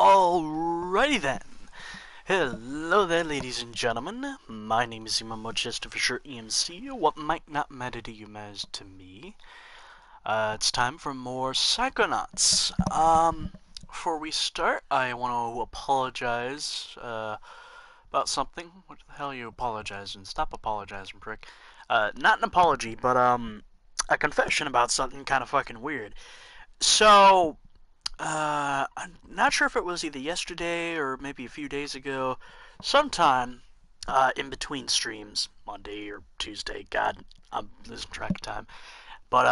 Alrighty then. Hello there, ladies and gentlemen. My name is emomodechester, for short EMC. What might not matter to you matters to me. It's time for more Psychonauts. Before we start, I want to apologize about something. What the hell are you apologizing? Stop apologizing, prick. Not an apology, but a confession about something kind of fucking weird. So, I'm not sure if it was either yesterday or maybe a few days ago, sometime in between streams, Monday or Tuesday. God, I'm losing track of time. But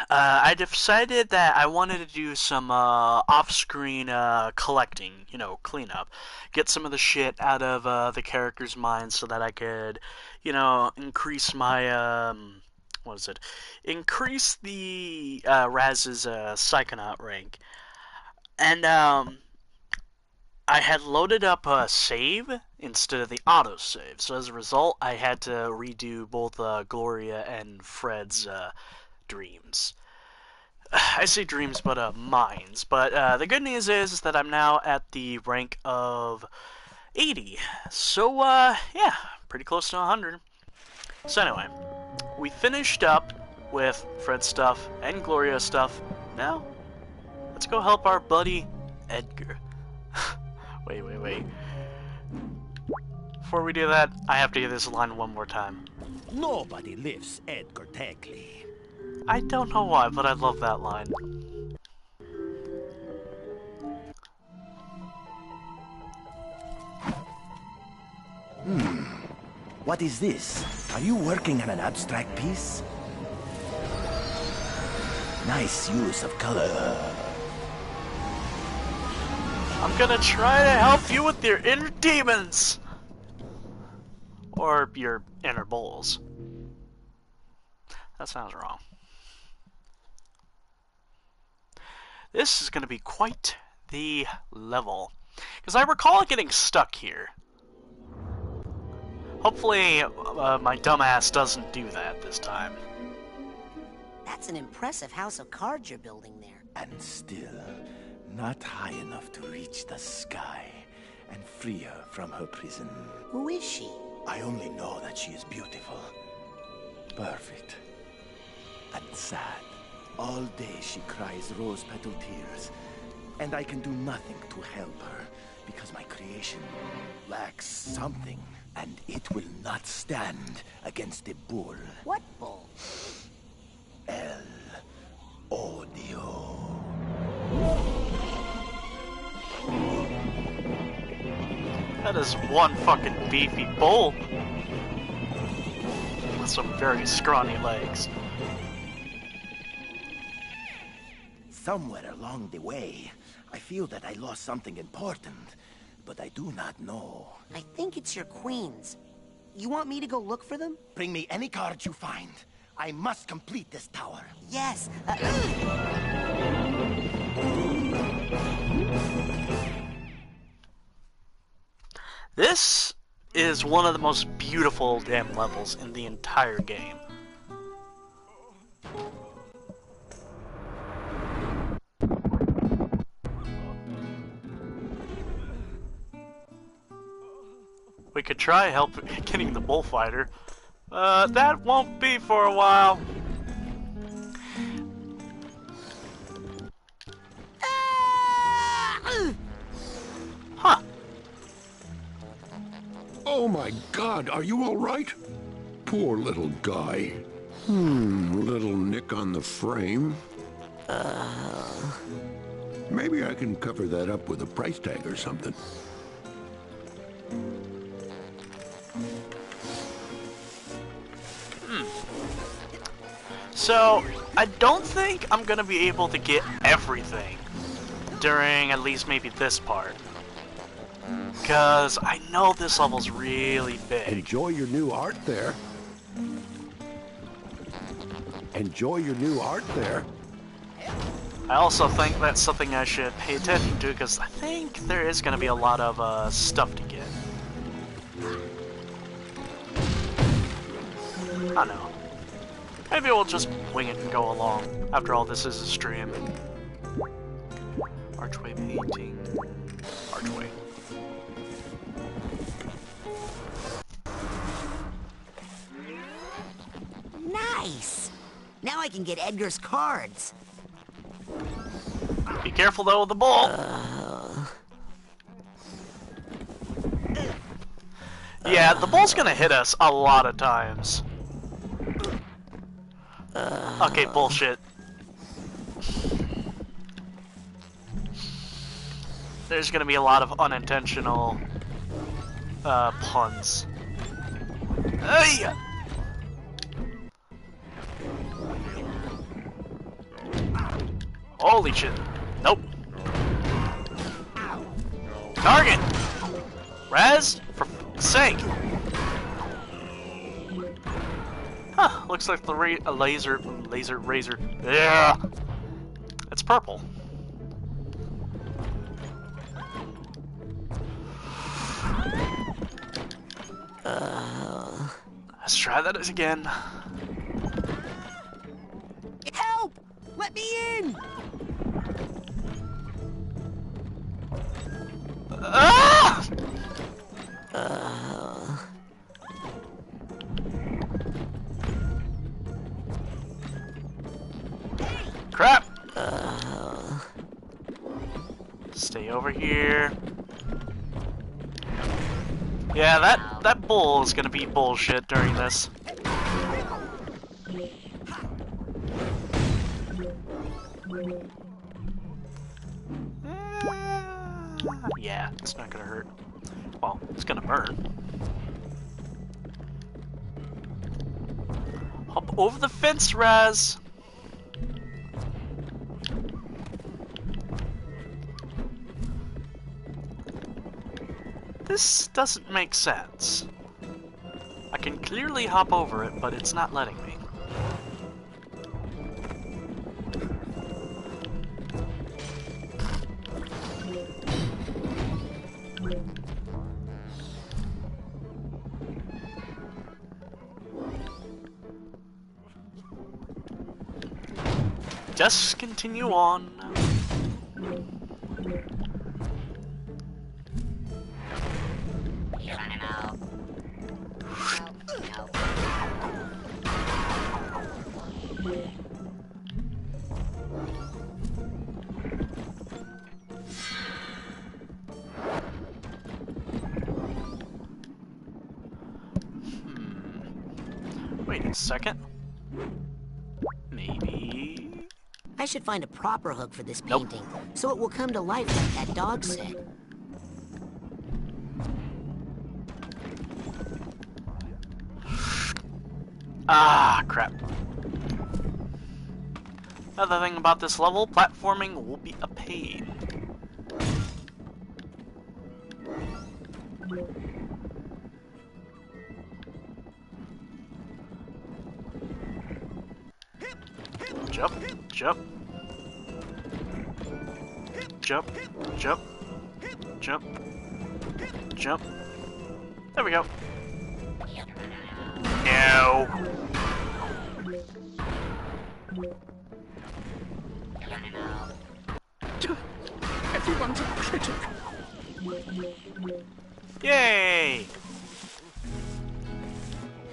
I decided that I wanted to do some off-screen collecting, cleanup, get some of the shit out of the characters' minds so that I could, increase my increase the Raz's Psychonaut rank. And I had loaded up a save instead of the autosave. So as a result, I had to redo both Gloria and Fred's dreams. I say dreams, but minds. But the good news is that I'm now at the rank of 80. So, yeah, pretty close to 100. So anyway, we finished up with Fred's stuff and Gloria's stuff. Now, let's go help our buddy Edgar. Wait. Before we do that, I have to hear this line one more time. Nobody lifts Edgar Tackley. I don't know why, but I love that line. What is this? Are you working on an abstract piece? Nice use of color. I'm gonna try to help you with your inner demons! Or your inner bowls. That sounds wrong. This is gonna be quite the level. Because I recall getting stuck here. Hopefully, my dumbass doesn't do that this time. That's an impressive house of cards you're building there. And still, not high enough to reach the sky and free her from her prison. Who is she? I only know that she is beautiful, perfect, and sad. All day she cries rose-petal tears, and I can do nothing to help her because my creation lacks something. And it will not stand against the bull. What bull? El Odio. That is one fucking beefy bull. With some very scrawny legs. Somewhere along the way, I feel that I lost something important, but I do not know. I think it's your queens. You want me to go look for them? Bring me any cards you find. I must complete this tower. Yes. This is one of the most beautiful damn levels in the entire game. We could try getting the bullfighter. That won't be for a while. Huh. Oh my God, are you all right? Poor little guy. Little nick on the frame. Maybe I can cover that up with a price tag or something. So, I don't think I'm gonna be able to get everything during at least maybe this part. Because I know this level's really big. Enjoy your new art there. Enjoy your new art there. I also think that's something I should pay attention to, because I think there is gonna be a lot of stuff to get. I know. Maybe we'll just wing it and go along. After all, this is a stream. Archway painting. Archway. Nice! Now I can get Edgar's cards. Be careful though with the bull! Yeah, the bull's gonna hit us a lot of times. Okay, bullshit. There's gonna be a lot of unintentional puns. Hey! Holy shit. Nope. Target! Raz? For f***'s sake! Huh, looks like the laser. Yeah! It's purple. Let's try that again. Help! Let me in! Ah! Crap! Stay over here. Yeah, that bull is gonna be bullshit during this. Yeah, it's not gonna hurt. Well, it's gonna burn. Hop over the fence, Raz! This doesn't make sense. I can clearly hop over it, but it's not letting me. Just continue on. Wait a second. Maybe... I should find a proper hook for this Nope. painting, so it will come to life like that dog said. Ah, crap. Another thing about this level, platforming will be a pain. Jump, jump. Jump, jump, jump, jump. There we go. No. Everyone's a critic. Yay!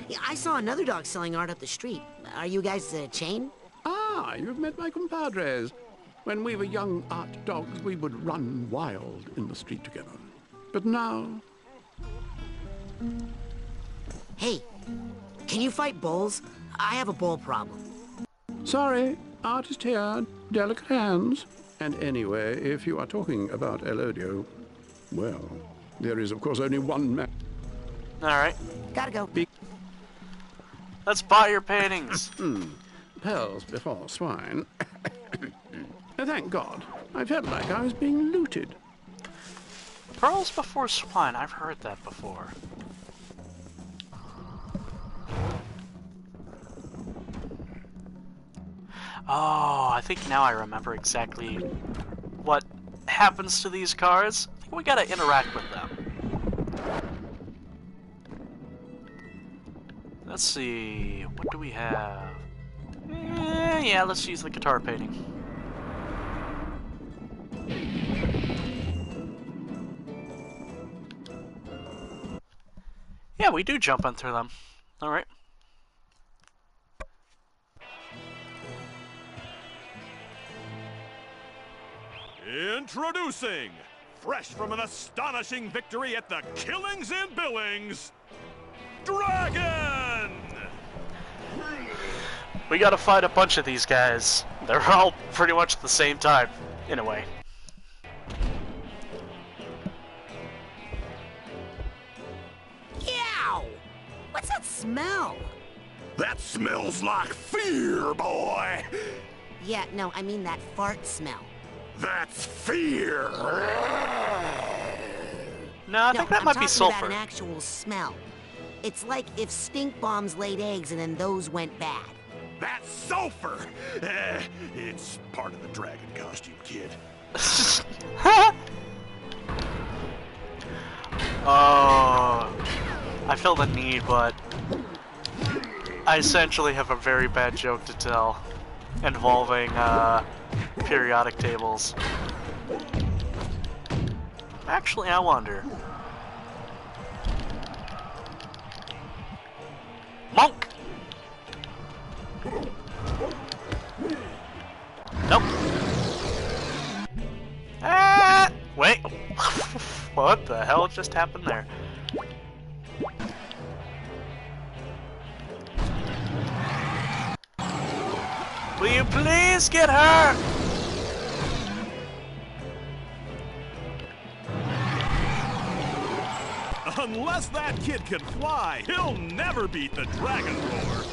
Yeah, I saw another dog selling art up the street. Are you guys a chain? Ah, you've met my compadres. When we were young art dogs, we would run wild in the street together. But now... Hey, can you fight bulls? I have a bull problem. Sorry, artist here, delicate hands. And anyway, if you are talking about Elodio, well, there is of course only one man. Alright, Gotta go. let's buy your paintings. Pearls before swine. Thank God. I felt like I was being looted. Pearls before swine, I've heard that before. Oh, I think now I remember exactly what happens to these cards. I think we gotta interact with them. Let's see, what do we have? Yeah, let's use the guitar painting. Yeah, we do jump on through them. Alright. Introducing, fresh from an astonishing victory at the Killings and Billings, Dragon! We gotta fight a bunch of these guys. They're all pretty much the same type, in a way. Yow! What's that smell? That smells like fear, boy! Yeah, no, I mean that fart smell. That's fear! No, I think that might be I'm talking sulfur. about an actual smell. It's like if stink bombs laid eggs and then those went bad. That's sulfur! It's part of the dragon costume, kid. Oh, I feel the need, but I essentially have a very bad joke to tell involving periodic tables. Actually, I wonder. Monk! Nope. Ah! Wait. What the hell just happened there? Will you please get her? Unless that kid can fly, he'll never beat the dragon roar.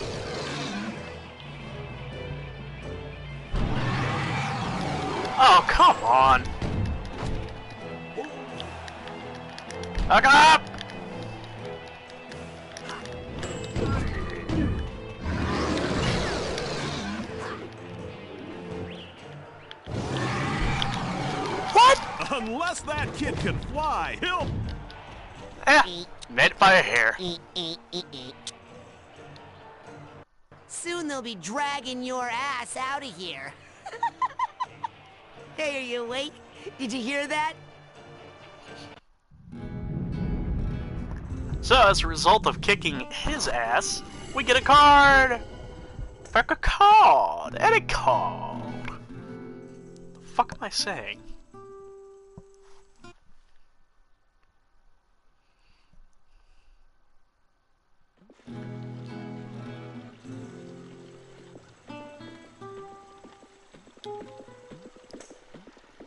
Oh, come on. Back up! What? Unless that kid can fly, he'll... Made it by a hair. Soon they'll be dragging your ass out of here. Hey, are you awake? Did you hear that? So, as a result of kicking his ass, we get a card! Back a card! And a card! The fuck am I saying?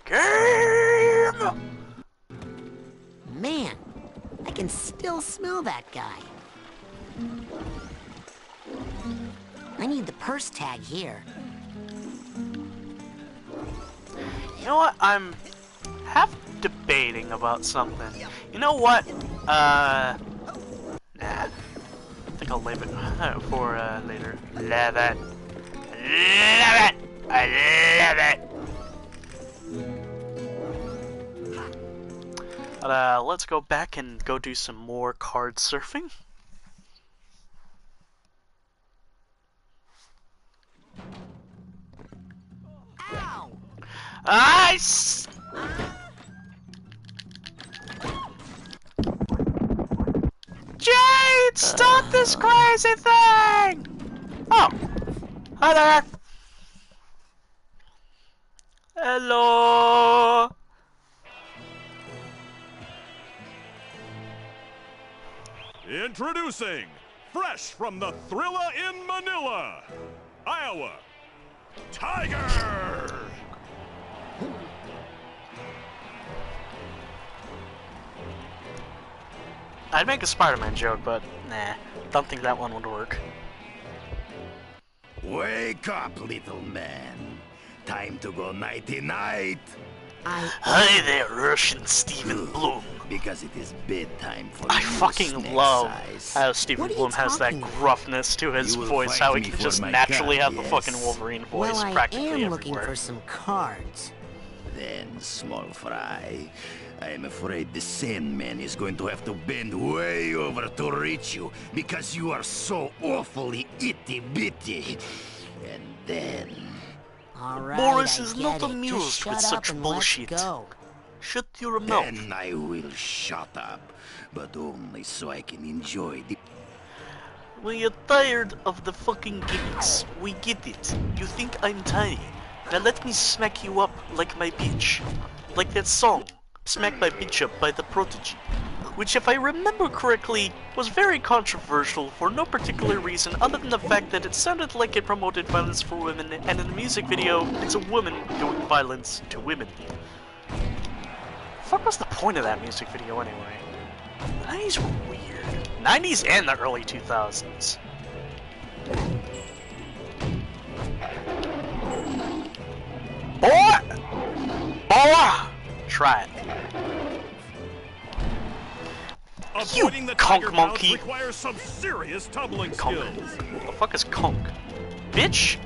Game! Man, I can still smell that guy. I need the purse tag here. You know what? I'm half debating about something. You know what? Nah. I think I'll leave it for later. Love it. Love it! I love it! But, let's go back and go do some more card surfing. Ow! Ice! Jade, stop this crazy thing! Oh, hi there. Hello. Introducing, fresh from the Thrilla in Manila, Iowa, Tiger! I'd make a Spider-Man joke, but nah, don't think that one would work. Wake up, little man. Time to go nighty-night. Hi there, Russian Stephen Bloom. Because it is bedtime for I you, fucking Snake's love Eyes. how Stephen What are you Bloom has that talking about? gruffness to his You will voice, fight how he me can for just my naturally cat, have the fucking yes. Wolverine voice Well, I practically am looking everywhere. for some cards. Then, small fry, I am afraid the Sandman is going to have to bend way over to reach you because you are so awfully itty-bitty. And then... All right, Boris I is get not it. amused Just with shut such up and bullshit. Let's go. Shut your mouth. Then I will shut up, but only so I can enjoy the... We are tired of the fucking gimmicks. We get it. You think I'm tiny. Now let me smack you up like my bitch. Like that song, Smack My Bitch Up by The Prodigy. Which, if I remember correctly, was very controversial for no particular reason other than the fact that it sounded like it promoted violence for women, and in the music video, it's a woman doing violence to women. What was the point of that music video anyway? The 90s were weird. 90s and the early 2000s. Boy! Try it. Avoiding the conk tiger monkey. mounts requires some serious tumbling Conk. skills. What the fuck is conk? Bitch!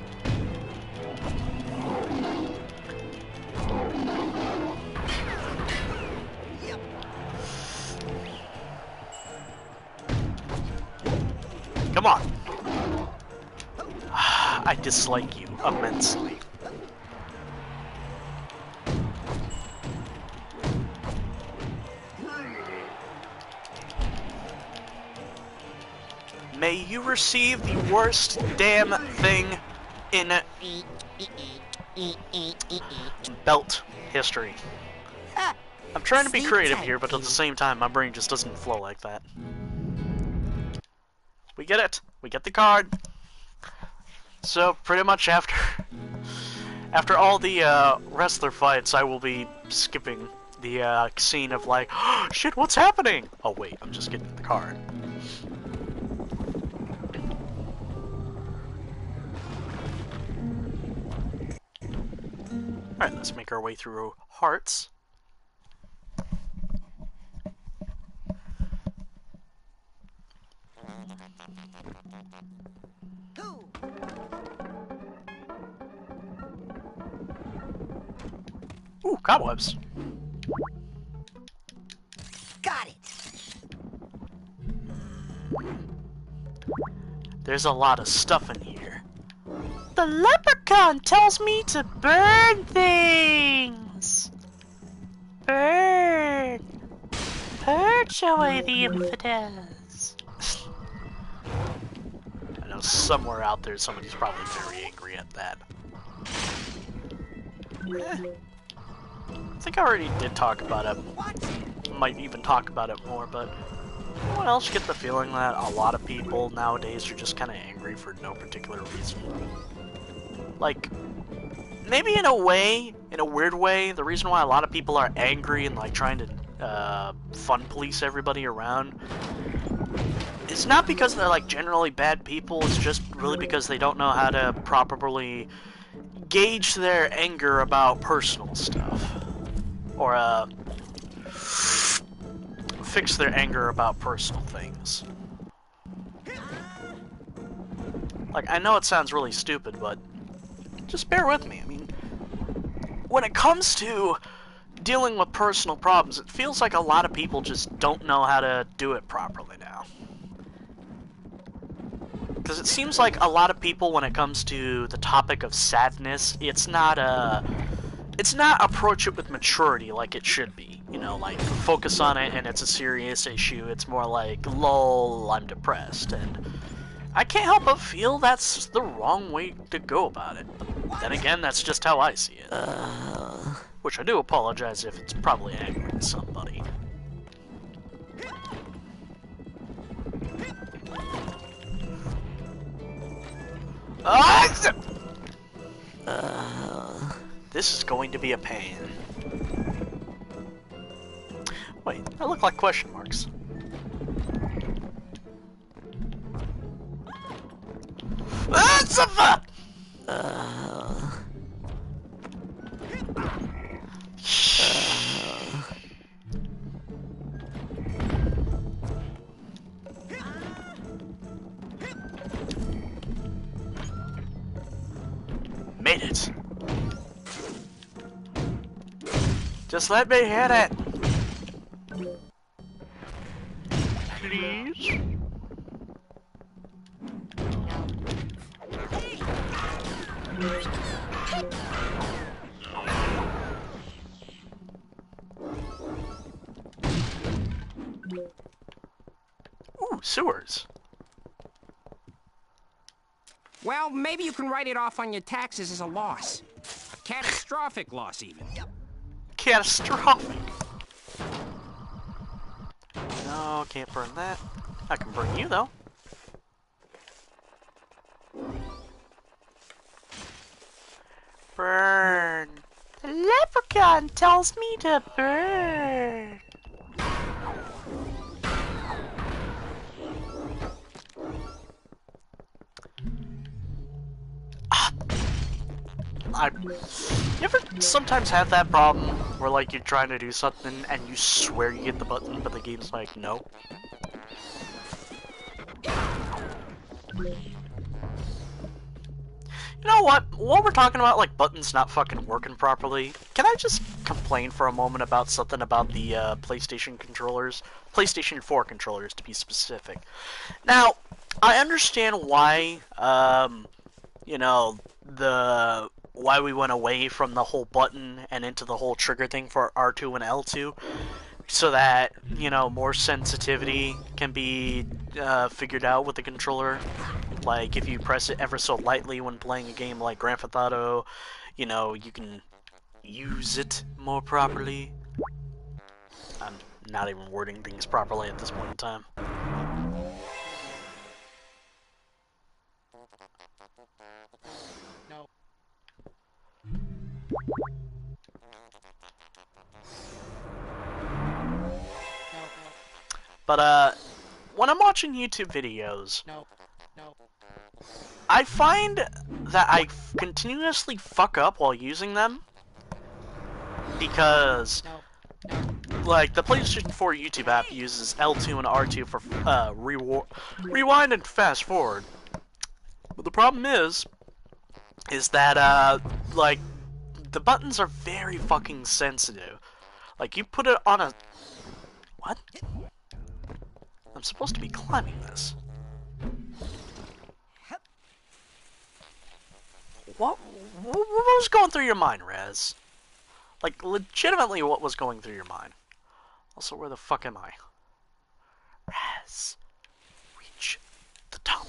Come on. I dislike you immensely. May you receive the worst damn thing in belt history. I'm trying to be creative here, but at the same time, my brain just doesn't flow like that. We get it. We get the card. So pretty much after all the wrestler fights, I will be skipping the scene of like, oh, shit, what's happening? Oh wait, I'm just getting the card. Alright, let's make our way through hearts. Ooh, cobwebs. Got it. There's a lot of stuff in here. The leprechaun tells me to burn things. Burn. Purge away the infidels. I know somewhere out there somebody's probably very angry at that. I think I already did talk about it. Might even talk about it more, but anyone else get the feeling that a lot of people nowadays are just kind of angry for no particular reason? Like, maybe in a way, in a weird way, the reason why a lot of people are angry and like trying to fun police everybody around, it's not because they're like generally bad people, it's just really because they don't know how to properly gauge their anger about personal stuff. Or fix their anger about personal things. Like, I know it sounds really stupid, but just bear with me. I mean, when it comes to dealing with personal problems, it feels like a lot of people just don't know how to do it properly now. Because it seems like a lot of people, when it comes to the topic of sadness, it's not approach it with maturity like it should be. You know, like, focus on it and it's a serious issue. It's more like, lol, I'm depressed. And I can't help but feel that's the wrong way to go about it. But then again, that's just how I see it. Which I do apologize if it's probably angering somebody. This is going to be a pain. Wait, I look like question marks. Made it. Just let me hit it. Please. sewers. Well, maybe you can write it off on your taxes as a loss. A catastrophic loss, even. Catastrophic. No, can't burn that. I can burn you, though. Burn. The leprechaun tells me to burn. You ever sometimes have that problem where, like, you're trying to do something and you swear you hit the button, but the game's like, no? You know what? While we're talking about, like, buttons not fucking working properly, can I just complain for a moment about something about the PlayStation controllers? PlayStation 4 controllers, to be specific. Now, I understand why, you know, why we went away from the whole button and into the whole trigger thing for R2 and L2, so that, you know, more sensitivity can be figured out with the controller. Like, if you press it ever so lightly when playing a game like Grand Theft Auto, you know, you can use it more properly. I'm not even wording things properly at this point in time. No. But, when I'm watching YouTube videos, I find that I continuously fuck up while using them, because, like, the PlayStation 4 YouTube app uses L2 and R2 for rewind and fast forward. But the problem is that, like, the buttons are very fucking sensitive. Like, you put it on a... What? I'm supposed to be climbing this. What was going through your mind, Raz? Like, legitimately, what was going through your mind? Also, where the fuck am I? Raz, reach the top.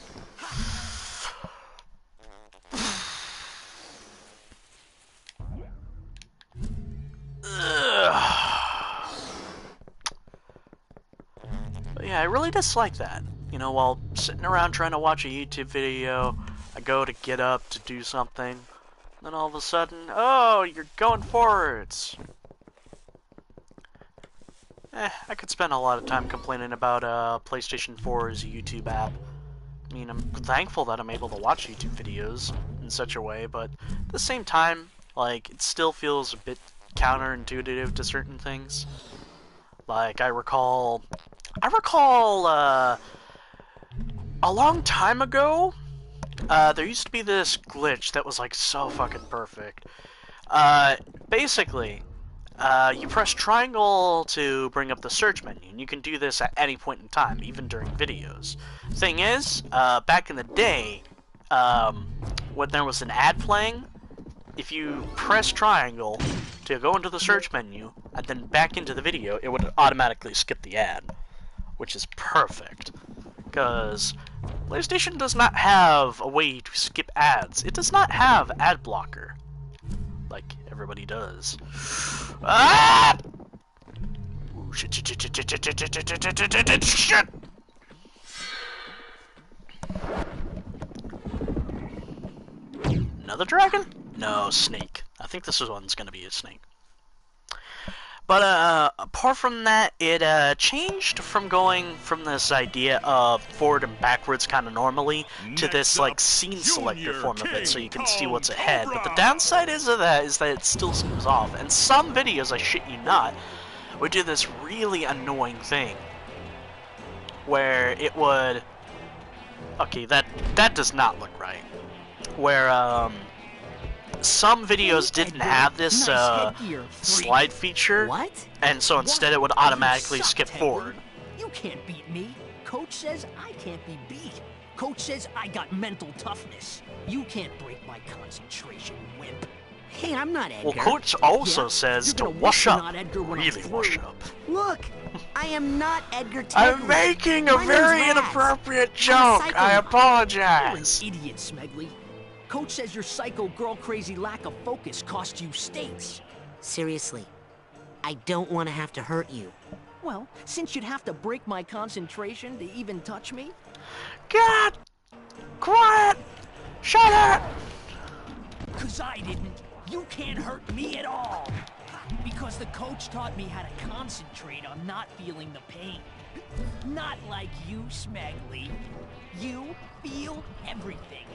But yeah, I really dislike that. You know, while sitting around trying to watch a YouTube video, I go to get up to do something, then all of a sudden, oh, you're going forwards. I could spend a lot of time complaining about PlayStation 4's YouTube app. I mean, I'm thankful that I'm able to watch YouTube videos in such a way, but at the same time, like, it still feels a bit counterintuitive to certain things. Like, I recall a long time ago, there used to be this glitch that was, like, so fucking perfect. Basically, you press triangle to bring up the search menu, and you can do this at any point in time, even during videos. Thing is, back in the day, when there was an ad playing, if you press triangle to go into the search menu, and then back into the video, it would automatically skip the ad, which is perfect. Because PlayStation does not have a way to skip ads. It does not have ad blocker, like everybody does. Ah! Ooh, shit, shit, shit, shit, shit, shit, shit, shit, shit, shit, shit, shit. Another dragon? No, snake. I think this one's gonna be a snake. But apart from that, it changed from going from this idea of forward and backwards kind of normally to this like scene selector form of it, so you can see what's ahead. But the downside is that it still seems off. And some videos, I shit you not, would do this really annoying thing where it would. Okay, that does not look right. Where some videos didn't have this slide feature. What? And so instead it would automatically skip forward. You can't beat me. Coach says I can't be beat. Coach says I got mental toughness. You can't break my concentration, wimp. Hey, I'm not Edgar. Well, Coach also Yeah, says you're to gonna wash wish you're up. not Edgar when I'm Really wash through. up. Look, I am not Edgar Tegley. I'm making a My name's very Raz. inappropriate I'm a joke. I Psychonaut. You're apologize. an idiot, Smegly. Coach says your psycho girl crazy lack of focus cost you states. Seriously, I don't want to have to hurt you. Well, since you'd have to break my concentration to even touch me. God! Quiet! Shut up! 'Cause I didn't. You can't hurt me at all. Because the coach taught me how to concentrate on not feeling the pain. Not like you, Smegly. You feel everything.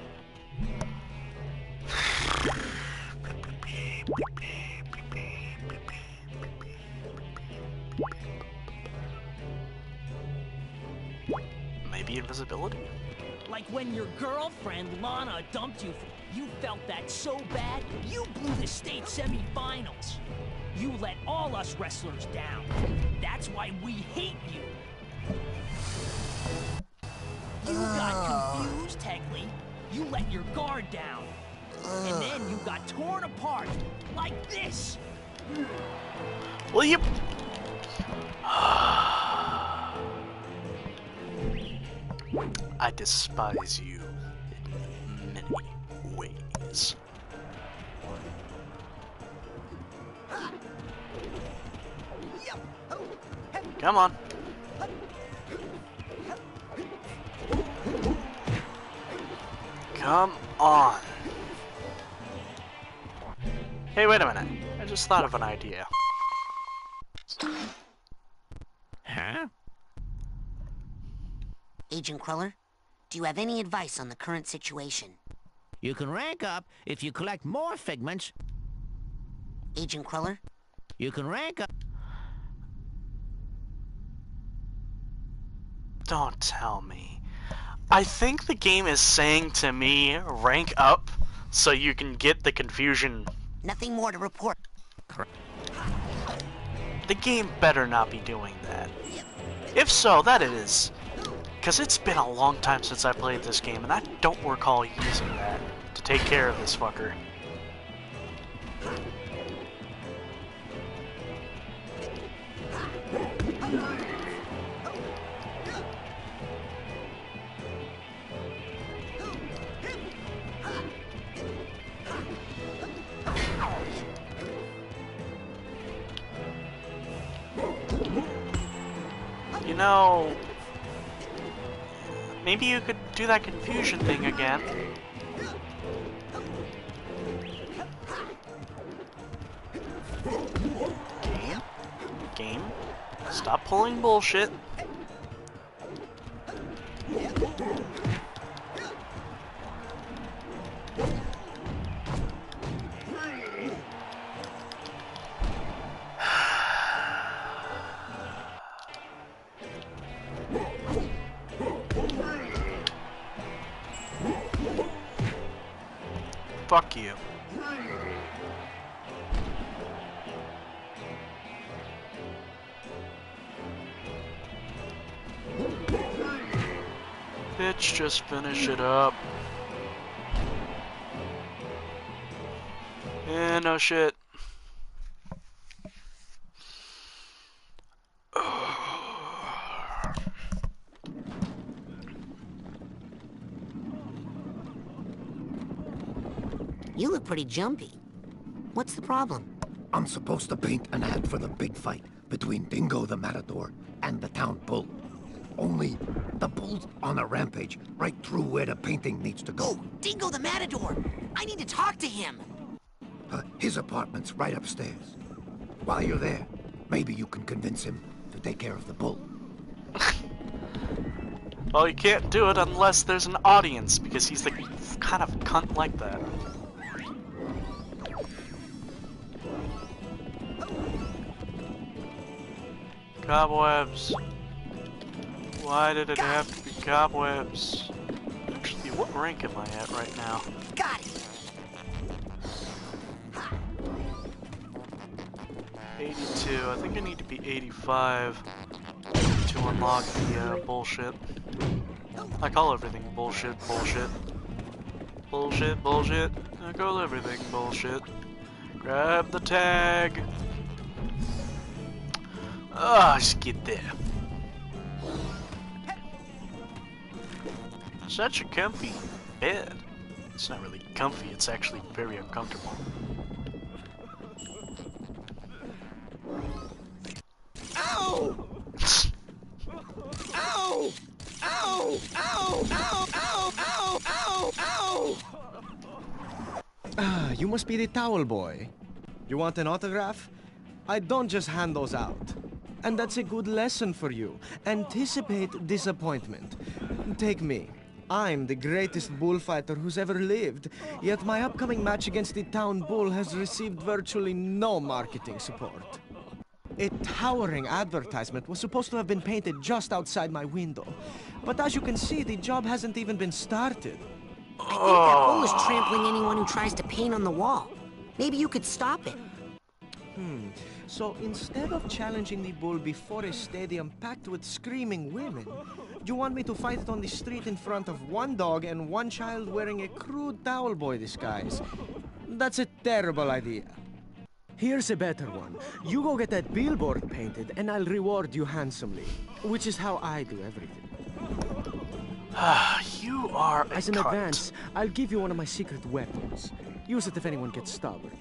Maybe invisibility? Like when your girlfriend, Lana, dumped you. You felt that so bad, you blew the state semifinals. You let all us wrestlers down. That's why we hate you. You got confused, Tegley. You let your guard down. And then you got torn apart. Like this. Will you... I despise you in many ways. Come on. Come on. Hey, wait a minute. I just thought of an idea. Huh? Agent Cruller, do you have any advice on the current situation? You can rank up if you collect more figments. Agent Cruller? You can rank up. Don't tell me. I think the game is saying to me, rank up, so you can get the confusion. Nothing more to report. The game better not be doing that. If so, that it is. Because it's been a long time since I played this game, and I don't recall using that to take care of this fucker. You know, maybe you could do that confusion thing again. Game? Stop pulling bullshit. Fuck you. Bitch, just finish it up. Yeah, no shit. You look pretty jumpy. What's the problem? I'm supposed to paint an ad for the big fight between Dingo the Matador and the town bull. Only the bull's on a rampage right through where the painting needs to go. Oh, Dingo the Matador! I need to talk to him! His apartment's right upstairs. While you're there, maybe you can convince him to take care of the bull. Well, you can't do it unless there's an audience, because he's the kind of cunt like that. Cobwebs. Why did it have to be cobwebs? Actually, what rank am I at right now? Got it! 82. I think I need to be 85 to unlock the bullshit. I call everything bullshit, bullshit. Bullshit, bullshit. I call everything bullshit. Grab the tag. Oh, just get there. Such a comfy bed. It's not really comfy, it's actually very uncomfortable. Ow! Ow! Ow! Ow! Ow! Ow! Ow! Ow! Ow! Ah, you must be the towel boy. You want an autograph? I don't just hand those out. And that's a good lesson for you. Anticipate disappointment. Take me. I'm the greatest bullfighter who's ever lived, yet my upcoming match against the town bull has received virtually no marketing support. A towering advertisement was supposed to have been painted just outside my window, but as you can see, the job hasn't even been started. I think that bull is trampling anyone who tries to paint on the wall. Maybe you could stop it. So instead of challenging the bull before a stadium packed with screaming women, you want me to fight it on the street in front of one dog and one child wearing a crude towel boy disguise? That's a terrible idea. Here's a better one. You go get that billboard painted and I'll reward you handsomely, which is how I do everything. You are a As an cunt. advance, I'll give you one of my secret weapons. Use it if anyone gets stubborn.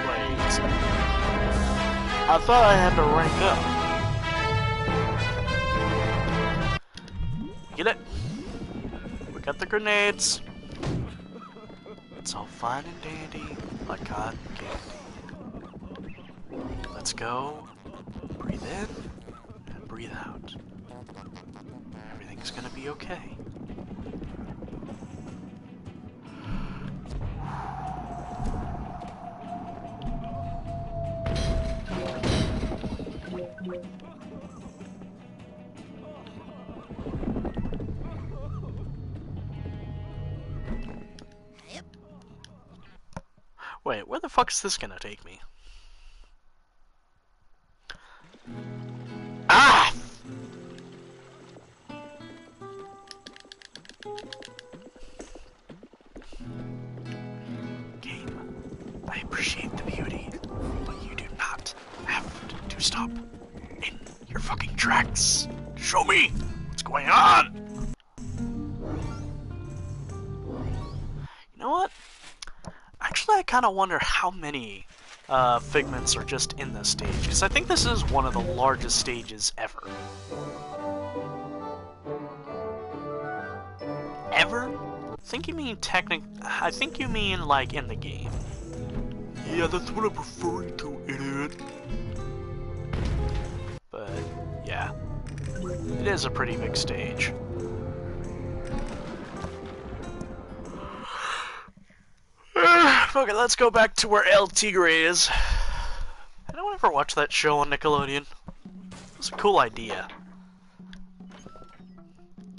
Wait. I thought I had to rank up. Get it? We got the grenades. It's all fine and dandy, like cotton candy. Let's go. Breathe in and breathe out. Everything's gonna be okay. Wait, where the fuck is this gonna take me? Ah! Game, I appreciate the beauty, but you do not have to stop in your fucking tracks. Show me what's going on! You know what? Actually, I kind of wonder how many figments are just in this stage, because I think this is one of the largest stages ever. Ever? I think you mean like in the game. Yeah, that's what I'm referring to, idiot. But yeah, it is a pretty big stage. Okay, let's go back to where El Tigre is. Anyone ever watch that show on Nickelodeon? It was a cool idea.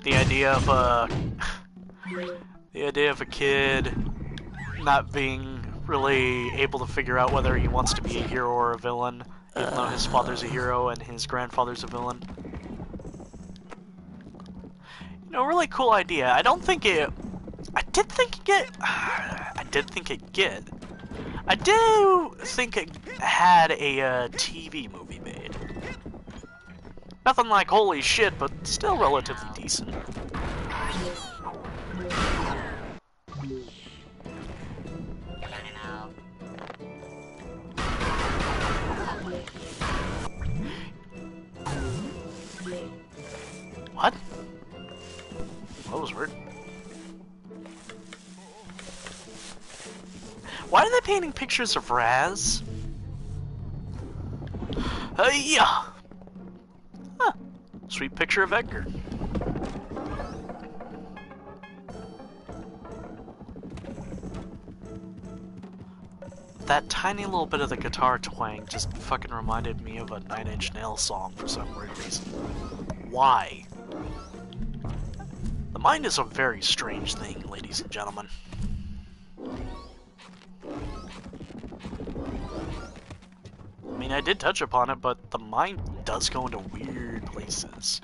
The idea of a kid not being really able to figure out whether he wants to be a hero or a villain, even though his father's a hero and his grandfather's a villain. You know, really cool idea. I did think it had a TV movie made. Nothing like holy shit, but still relatively decent. What? That was weird. Why are they painting pictures of Raz? Yeah. Huh. Sweet picture of Edgar. That tiny little bit of the guitar twang just fucking reminded me of a Nine Inch Nails song for some weird reason. Why? The mind is a very strange thing, ladies and gentlemen. I mean, I did touch upon it, but the mind does go into weird places.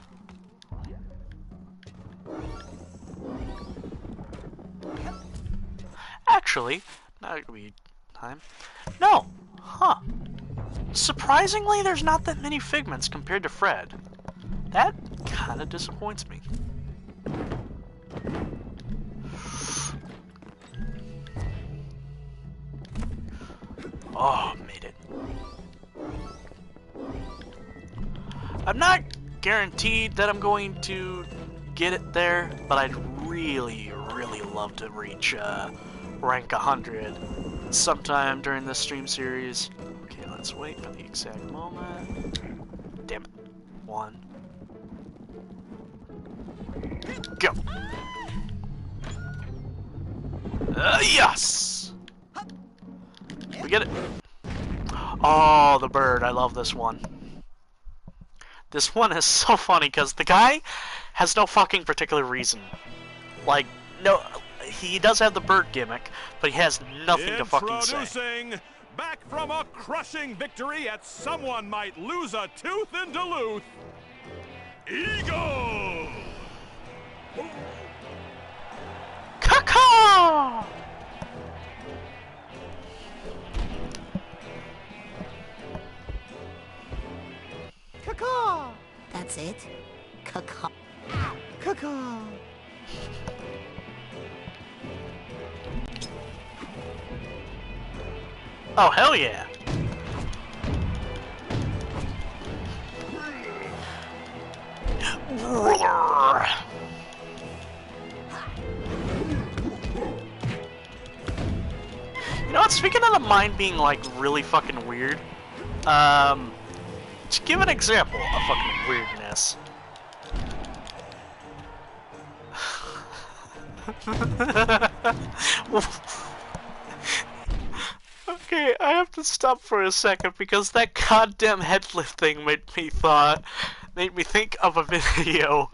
Actually, now we time. No! Huh. Surprisingly, there's not that many Figments compared to Fred. That kind of disappoints me. Oh, made it. I'm not guaranteed that I'm going to get it there, but I'd really, really love to reach rank 100 sometime during this stream series. Okay, let's wait for the exact moment. Damn it. 1. Go! Yes! We get it. Oh, the bird. I love this one. This one is so funny because the guy has no fucking particular reason. Like, no, he does have the bird gimmick, but he has nothing to fucking say. Introducing, back from a crushing victory at someone might lose a tooth in Duluth, Eagle! Caw-caw! Caw-caw. That's it. Caw-caw. Caw-caw. Oh, hell yeah! You know what, speaking of the mind being, like, really fucking weird, to give an example of fucking weirdness. Okay, I have to stop for a second because that goddamn headlift thing made me think of a video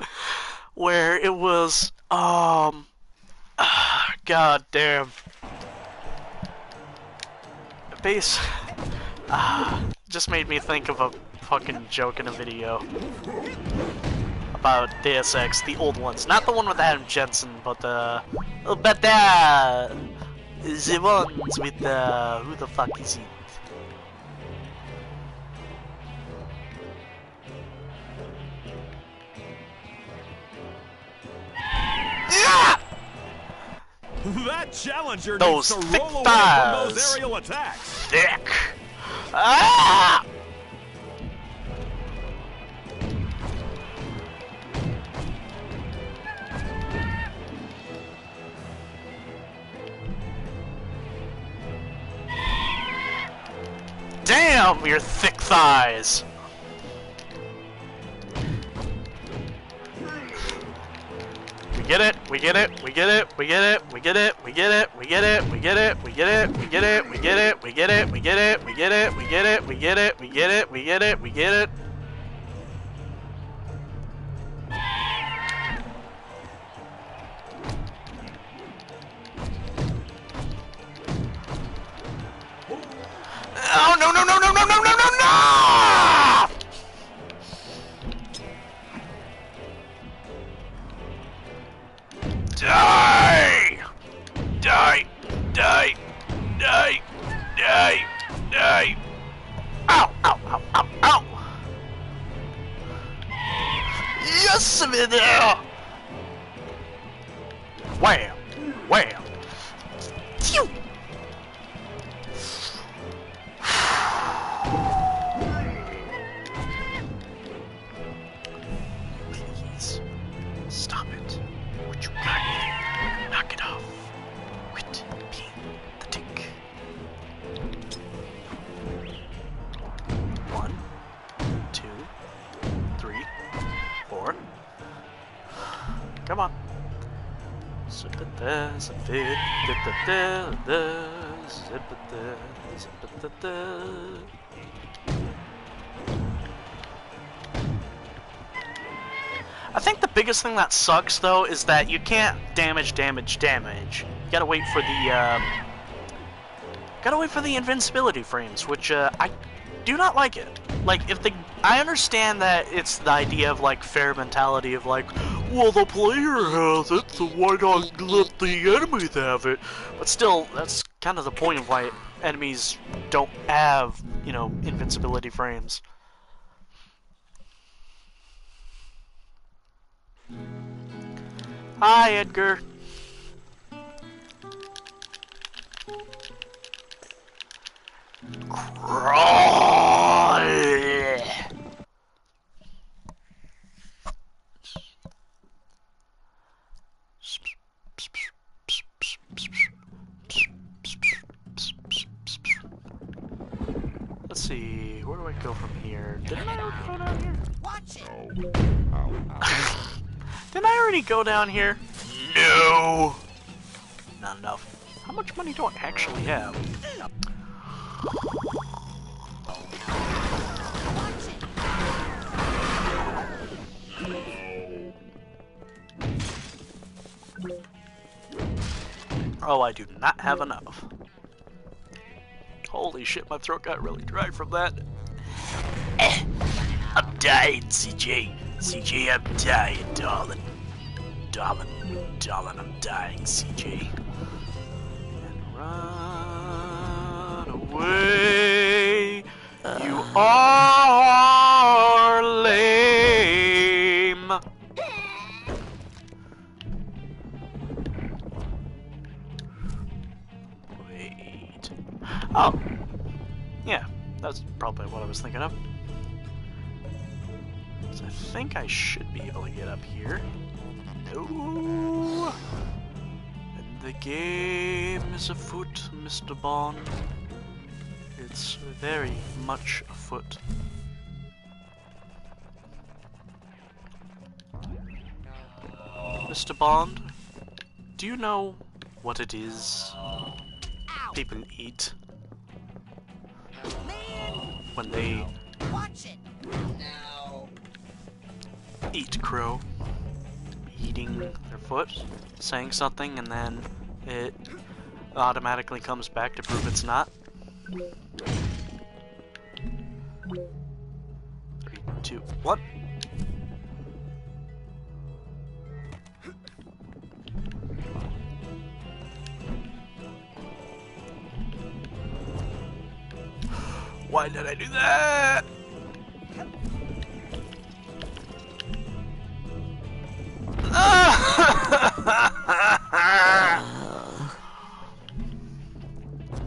where it was, god damn. Just made me think of a fucking joke in a video about Deus Ex, the old ones, not the one with Adam Jensen, but the ones with who the fuck is he? Yeah! That challenger Those needs to thick roll away thighs. from those aerial attacks. Thick. Ah! Damn, your thick thighs. We get it, we get it, we get it, we get it, we get it, we get it, we get it, we get it, we get it, we get it, we get it, we get it, we get it, we get it, we get it, we get it, we get it, we get it, we get it. Oh no no no no no no no no no! Die! Die! Die! Die! Die! Die! Ow! Ow! Ow! Ow! Ow! Yes, Savannah! Wham! Wham! Phew! Please, stop it. Would you kindly knock it off? Quit being the dick. 1, 2, 3, 4. Come on. Zip it there, zip it, zip it there, zip it there, zip it there. I think the biggest thing that sucks, though, is that you can't damage. You gotta wait for the invincibility frames, which I do not like it. Like, I understand that it's the idea of like fair mentality of like, well, the player has it, so why not let the enemies have it? But still, that's kind of the point of why enemies don't have, you know, invincibility frames. Hi, Edgar. Crawl. Let's see, where do I go from here? Didn't I already go down here? Watch it. Didn't I already go down here? No! Not enough. How much money do I actually have? Oh, I do not have enough. Holy shit, my throat got really dry from that. I'm dying, CJ. CJ, I'm dying, darling. Darling, I'm dying, CJ. And run away. You are lame. Wait. Oh. Yeah, that's probably what I was thinking of. So I think I should be able to get up here. No. And the game is afoot, Mr. Bond. It's very much afoot. Mr. Bond, do you know what it is people eat when they eat crow? Eating their foot, saying something, and then it automatically comes back to prove it's not. 3, 2, 1. Why did I do that?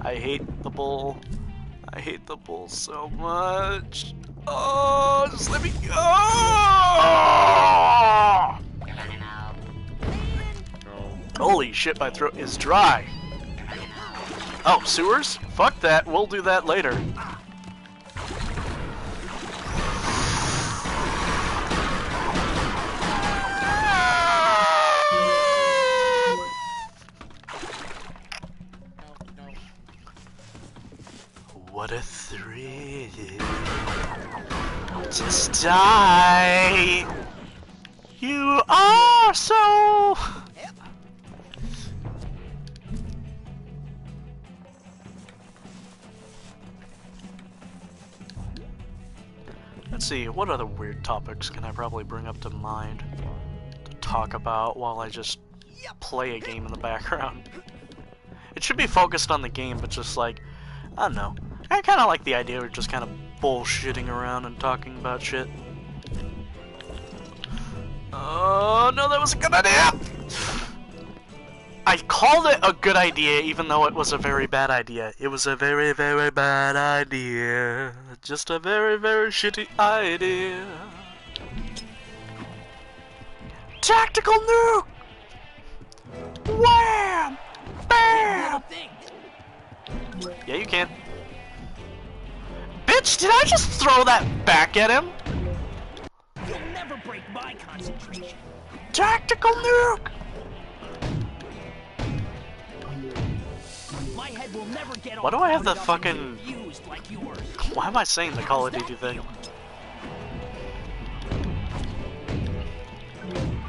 I hate the bull. I hate the bull so much. Oh, just let me go! Holy shit, my throat is dry. Oh, sewers? Fuck that, we'll do that later. What a thrill. Just die. You are so... Let's see, what other weird topics can I probably bring up to mind to talk about while I just play a game in the background? It should be focused on the game, but just like, I don't know. I kind of like the idea of just kind of bullshitting around and talking about shit. Oh no, that was a good idea! I called it a good idea even though it was a very bad idea. It was a very, very bad idea. Just a very, very shitty idea. Tactical nuke! Wham! Bam! Yeah, you can. Bitch, did I just throw that back at him? You'll never break my concentration. Tactical nuke! My head will never get Why do I have the fucking... like yours. Why am I saying the Call of Duty thing?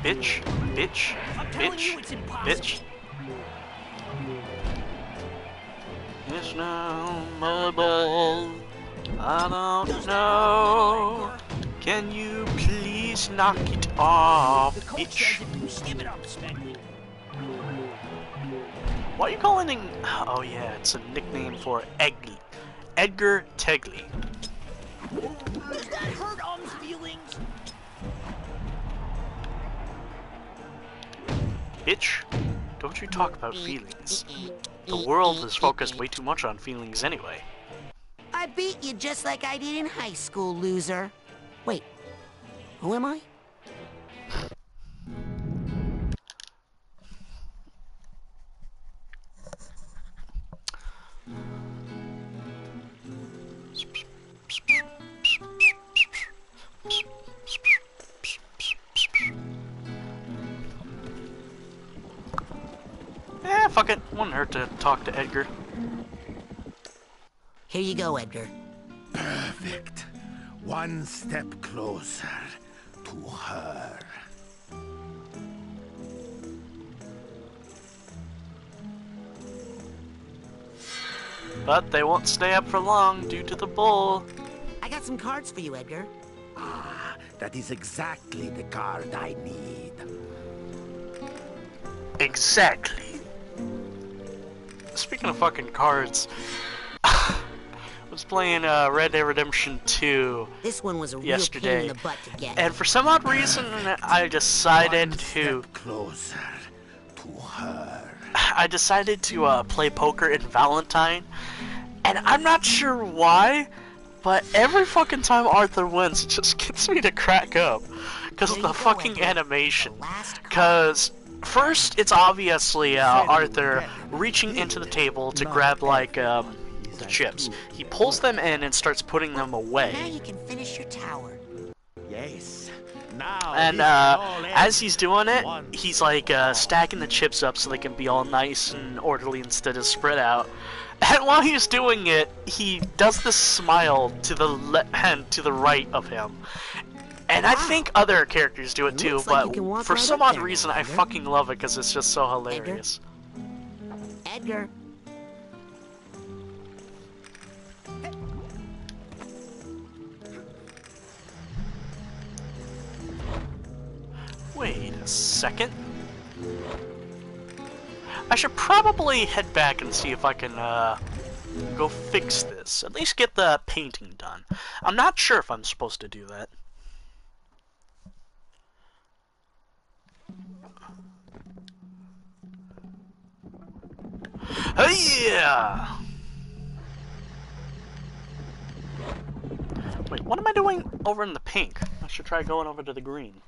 Bitch, bitch, bitch, bitch. It's now my ball. I don't know. Can you please knock it off, The coach bitch? says if you give it up, Spectre. Why are you calling him? Oh yeah, it's a nickname for Edgar Tegley. Does that hurt feelings? Bitch, don't you talk about feelings. The world is focused way too much on feelings anyway. I beat you just like I did in high school, loser. Wait, who am I? Fuck it. Wouldn't hurt to talk to Edgar. Here you go, Edgar. Perfect. One step closer to her. But they won't stay up for long due to the bull. I got some cards for you, Edgar. Ah, that is exactly the card I need. Exactly. Speaking of fucking cards, I was playing Red Dead Redemption 2 This one was a real yesterday, pain in the butt to get. and for some odd reason, I decided to Closer to her. I decided to play poker in Valentine, and I'm not sure why, but every fucking time Arthur wins, it just gets me to crack up because of the fucking animation. Because first, it's obviously Arthur reaching into the table to grab like the chips. He pulls them in and starts putting them Now away. you can finish your tower. Yes. Now. And as he's doing it, he's like stacking the chips up so they can be all nice and orderly instead of spread out. And while he's doing it, he does this smile to the right of him. And I think other characters do it too, Looks like you but can walk for right some up odd there, reason, I Edgar. fucking love it because it's just so hilarious. Edgar. Wait a second. I should probably head back and see if I can go fix this. At least get the painting done. I'm not sure if I'm supposed to do that. Hey-yeah! Wait, what am I doing over in the pink? I should try going over to the green.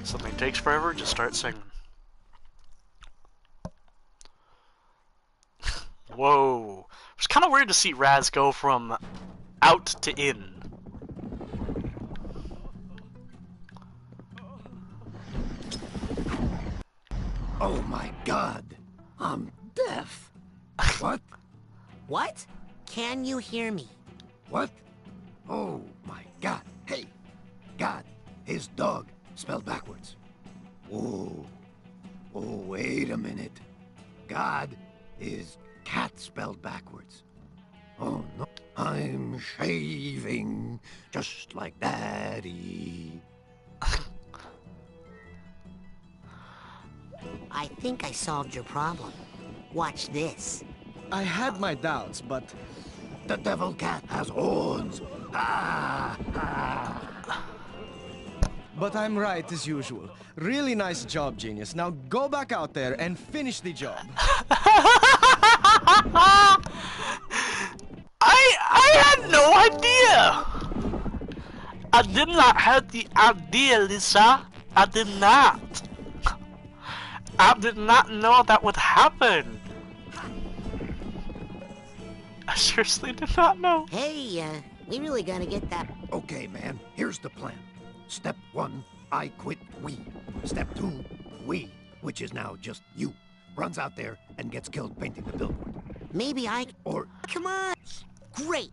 Something takes forever, just start singing. Whoa. It's kind of weird to see Raz go from out to in. Oh my God. I'm deaf. What? What? Can you hear me? What? Oh my God. Hey. God. His dog. Spelled backwards. Oh. Oh, wait a minute. God is cat spelled backwards. Oh no. I'm shaving just like Daddy. I think I solved your problem. Watch this. I had my doubts, but The devil cat has horns. Ah, ah. but I'm right as usual. Really nice job, genius. Now go back out there and finish the job. I had no idea! I did not have the idea, Lisa. I did not. I did not know that would happen. I seriously did not know. Hey, we really gotta get that. Okay, man, here's the plan. Step 1, I quit we. Step 2, we, which is now just you, runs out there and gets killed painting the billboard. Maybe I. Or Come on! Great!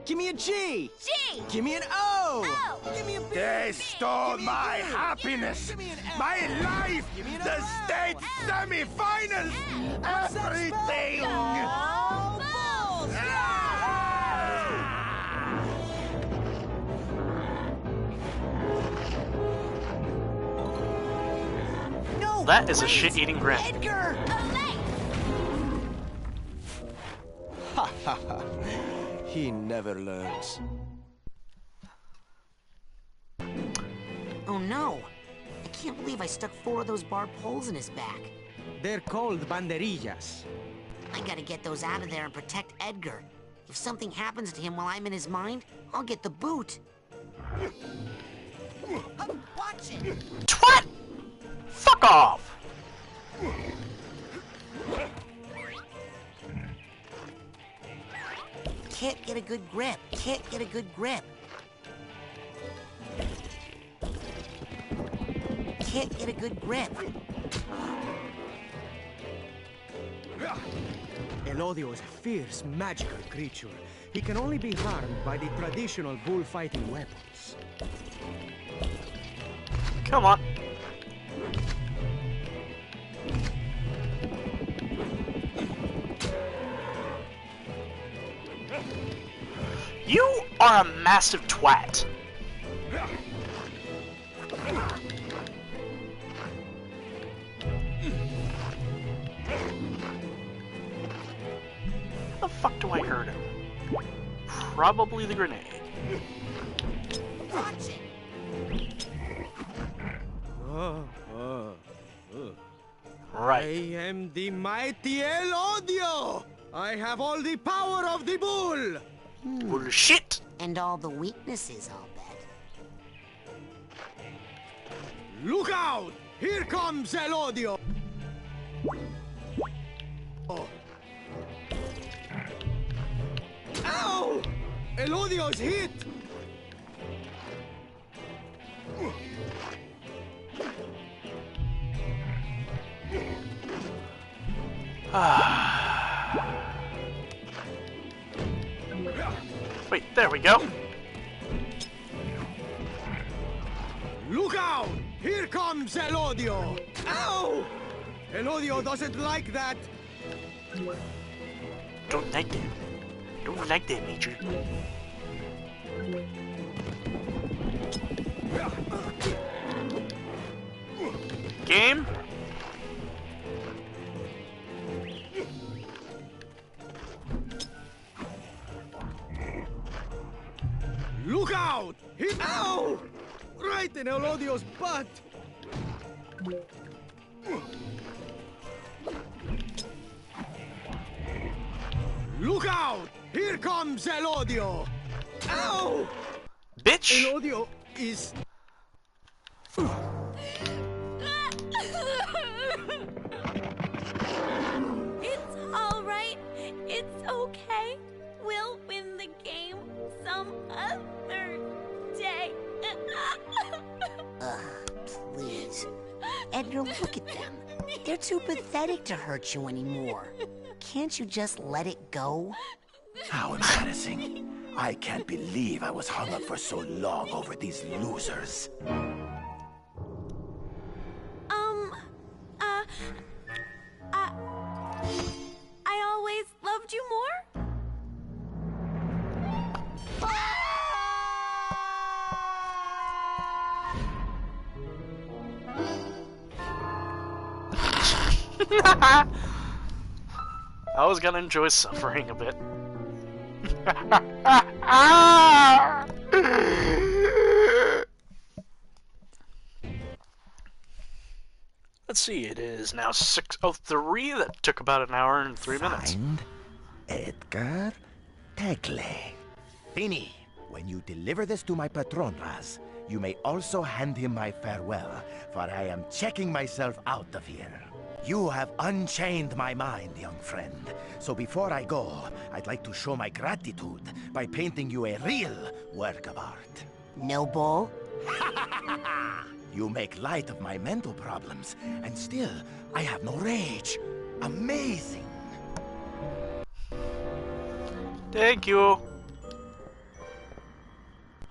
Give me a G! G! Give me an O! O! Give me a B! They stole Give me a my D. happiness, Give me an F. my life, Give me an the O. state semifinals, What's that everything. spell? Go Bulls! No! That is a wait! shit-eating grin. Edgar! Ha ha ha. He never learns. Oh no! I can't believe I stuck 4 of those barbed poles in his back. They're called banderillas. I gotta get those out of there and protect Edgar. If something happens to him while I'm in his mind, I'll get the boot. Watch it! Twat! Fuck off! Can't get a good grip. Can't get a good grip. Can't get a good grip. Elodio is a fierce, magical creature. He can only be harmed by the traditional bullfighting weapons. Come on. You are a massive twat. How the fuck do I hurt him? Probably the grenade. Watch it! I Right. am the mighty Elodio! I have all the power of the bull! Bullshit! And all the weaknesses, I'll bet. Look out! Here comes Elodio! Oh. Ow! Elodio's hit! Wait, there we go. Look out! Here comes Elodio! Ow! Elodio doesn't like that! Don't like that. Don't like that, Major. Game? Look out! Ow! Right in Elodio's butt! Look out! Here comes Elodio! Ow! Bitch! Elodio is... It's all right. It's okay. We'll win the game some other day. Please. Edgar, look at them. They're too pathetic to hurt you anymore. Can't you just let it go? How embarrassing. I can't believe I was hung up for so long over these losers. I always loved you more. I was gonna enjoy suffering a bit. Let's see, it is now 6:03. That took about an hour and 3 minutes. Find Edgar Tegle. Fini, when you deliver this to my patron, Raz, you may also hand him my farewell, for I am checking myself out of here. You have unchained my mind, young friend. So before I go, I'd like to show my gratitude by painting you a real work of art. No bull? You make light of my mental problems, and still, I have no rage. Amazing. Thank you.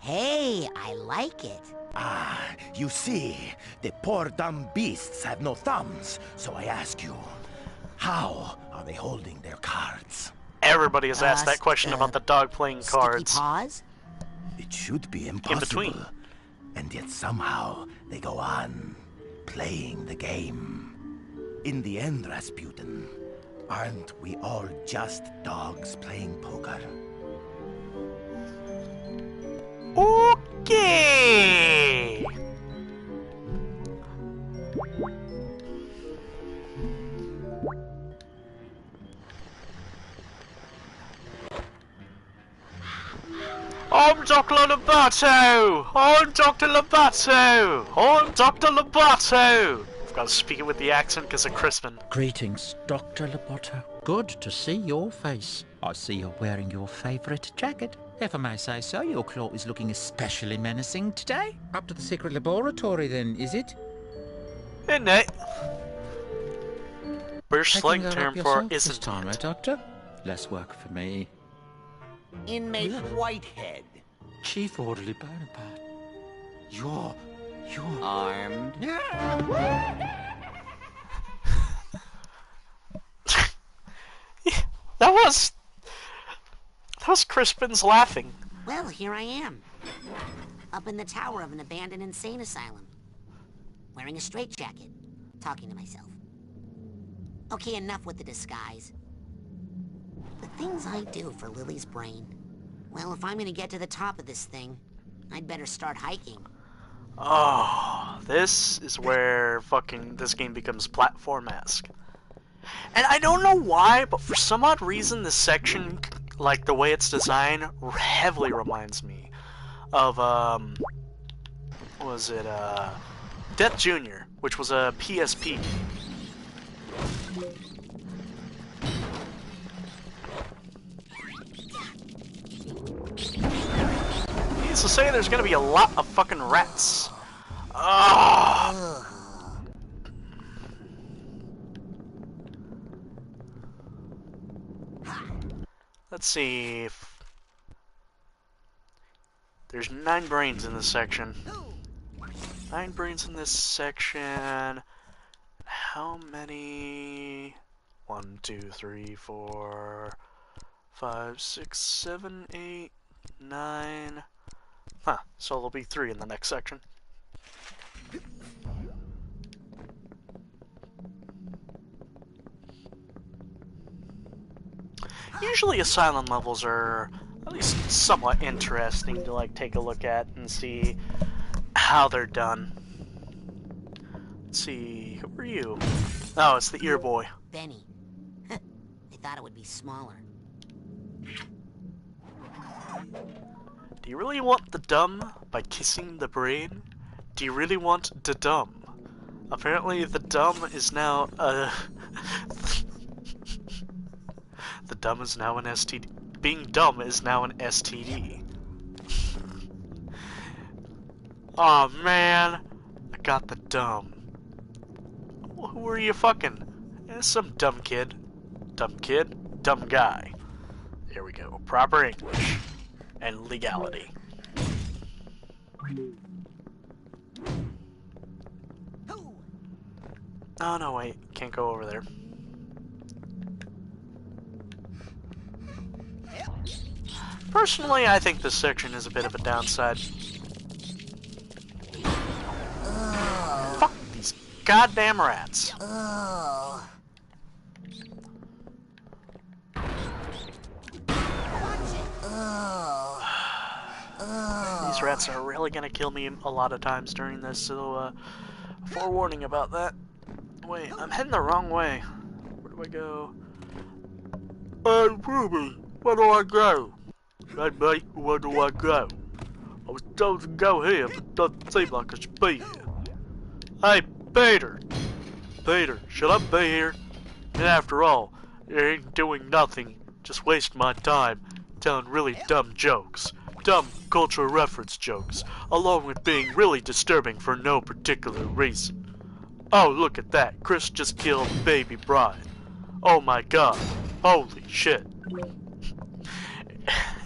Hey, I like it. Ah, you see, the poor dumb beasts have no thumbs, so I ask you, how are they holding their cards? Everybody has asked that question about the dog playing cards. Sticky paws? It should be impossible. In between. And yet somehow they go on playing the game. In the end, Rasputin, aren't we all just dogs playing poker? Okay. I'm Dr. Lobato! I'm Dr. Lobato! I'm Dr. Lobato! I've got to speak it with the accent because of Crispin. Greetings, Dr. Lobato. Good to see your face. I see you're wearing your favourite jacket. If I may say so, your claw is looking especially menacing today. Up to the secret laboratory then, is it? Isn't it? British slang Taking that term up for yourself this isn't time, it? Doctor? Less work for me. Inmate Whitehead. Chief Orderly Bonaparte. You're Armed. That was Crispin's laughing. Well, here I am. Up in the tower of an abandoned insane asylum. Wearing a straitjacket. Talking to myself. Okay, enough with the disguise. The things I do for Lily's brain. Well, if I'm gonna get to the top of this thing, I'd better start hiking. Oh, this is where fucking this game becomes platform-esque. And I don't know why, but for some odd reason, this section, like the way it's designed, heavily reminds me of, what was it, Death Jr., which was a PSP. Needless to say, there's gonna be a lot of fucking rats. Let's see. There's 9 brains in this section. 9 brains in this section. How many? 1, 2, 3, 4, 5, 6, 7, 8, 9. Huh, so there'll be 3 in the next section. Usually asylum levels are at least somewhat interesting to like take a look at and see how they're done. Let's see, who are you? Oh, it's the ear boy. Benny. I thought it would be smaller. Do you really want the dumb by kissing the brain? Do you really want the dumb? Apparently the dumb is now the dumb is now an STD. Being dumb is now an STD. Aw, oh, man. I got the dumb. Who are you fucking? Some dumb kid. Dumb kid? Dumb guy. There we go. Proper English. And legality. Oh, no, wait. Can't go over there. Personally, I think this section is a bit of a downside. Fuck these goddamn rats. These rats are really gonna kill me a lot of times during this, so forewarning about that. Wait, I'm heading the wrong way. Where do I go? Ruby, where do I go? Hey mate, where do I go? I was told to go here, but it doesn't seem like I should be here. Hey, Peter! Peter, should I be here? And after all, I ain't doing nothing, just wasting my time telling really dumb jokes. Dumb cultural reference jokes, along with being really disturbing for no particular reason. Oh, look at that, Chris just killed baby Brian. Oh my god, holy shit.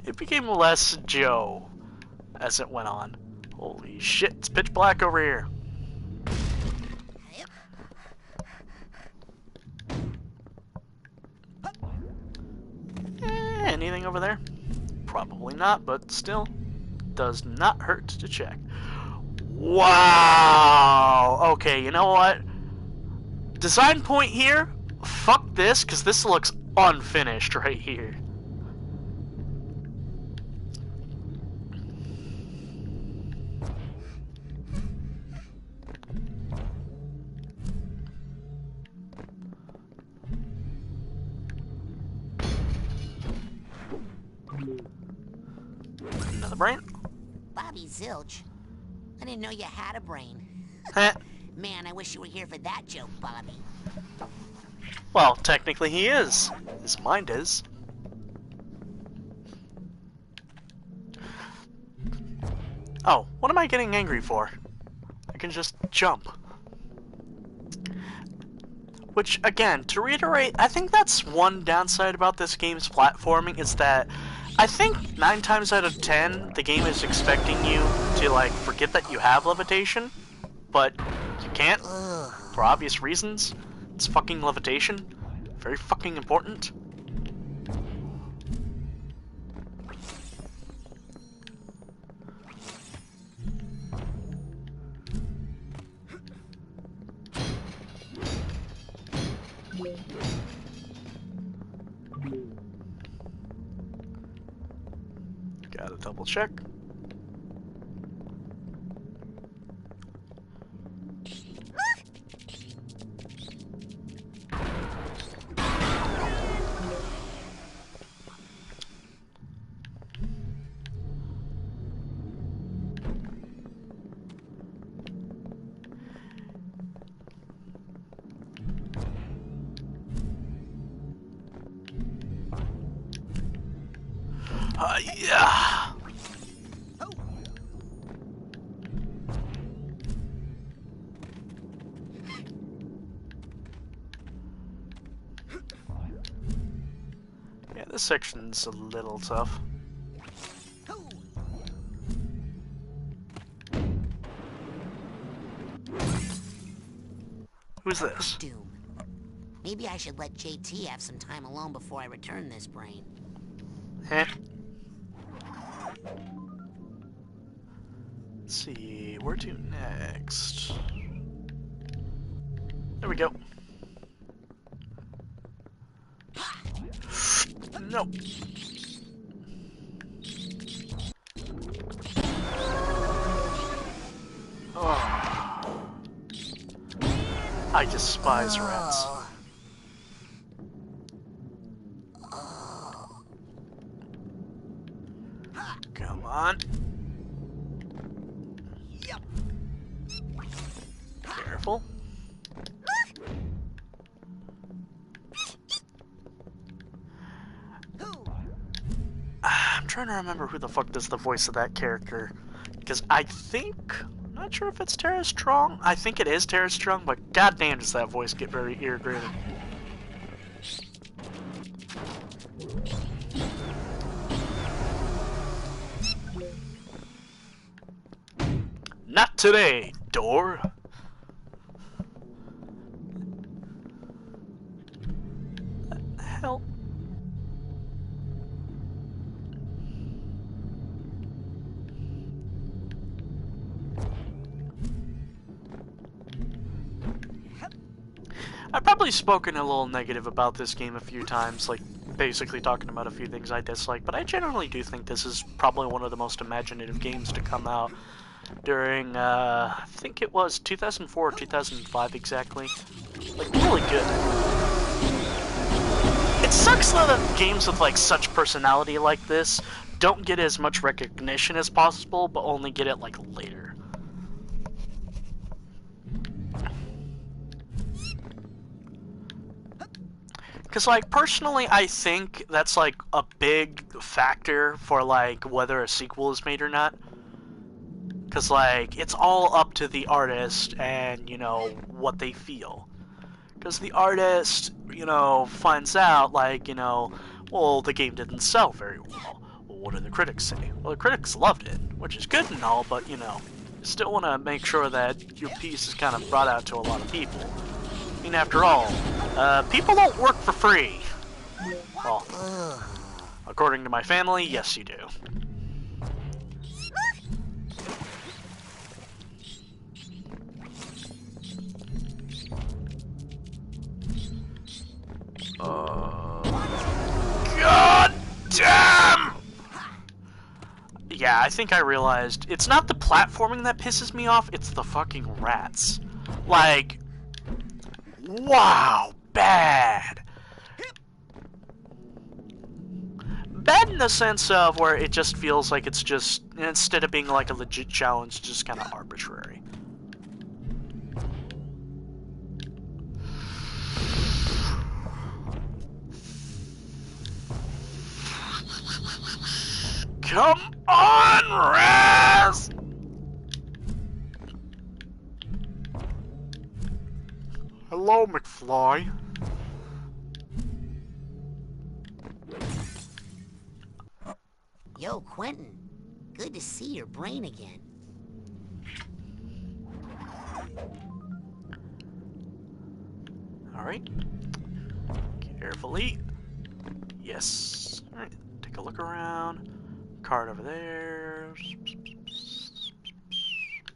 It became less Joe as it went on. Holy shit, it's pitch black over here. Anything over there? Probably not, but still, does not hurt to check. Wow! Okay, you know what? Design point here? Fuck this, because this looks unfinished right here. Another brain. Bobby Zilch, I didn't know you had a brain. Man, I wish you were here for that joke, Bobby. Well, technically he is. His mind is. Oh, what am I getting angry for? I can just jump. Which, again, to reiterate, I think that's one downside about this game's platforming, is that I think 9 times out of 10, the game is expecting you to, like, forget that you have levitation, but you can't, for obvious reasons. It's fucking levitation. Very fucking important. Gotta double check. Yeah. Yeah, this section's a little tough. Who's this? Doom. Maybe I should let JT have some time alone before I return this brain. Heh. Let's see, where to next? There we go. No. Oh. I despise rats. Come on. Careful. I'm trying to remember who the fuck does the voice of that character. Because I think... I'm not sure if it's Tara Strong. I think it is Tara Strong, but goddamn does that voice get very ear-grating. Not today, door. What the hell? I've probably spoken a little negative about this game a few times, like basically talking about a few things I dislike, but I generally do think this is probably one of the most imaginative games to come out during, I think it was 2004 or 2005 exactly. Like, really good. It sucks though that games with like such personality like this don't get as much recognition as possible, but only get it like later. Because, like, personally, I think that's, like, a big factor for, like, whether a sequel is made or not. Because, like, it's all up to the artist and, you know, what they feel. Because the artist, you know, finds out, like, you know, well, the game didn't sell very well. what do the critics say? Well, the critics loved it, which is good and all, but, you know, you still want to make sure that your piece is kind of brought out to a lot of people. I mean, after all, people don't work for free. Well, according to my family, yes you do. God damn! Yeah, I think I realized it's not the platforming that pisses me off, it's the fucking rats. Like, wow, bad. Bad in the sense of where it just feels like it's just, instead of being like a legit challenge, just kind of arbitrary. Come on, Raz! Hello, McFly. Yo, Quentin. Good to see your brain again. Alright. Carefully. Yes. Alright, take a look around. Card over there.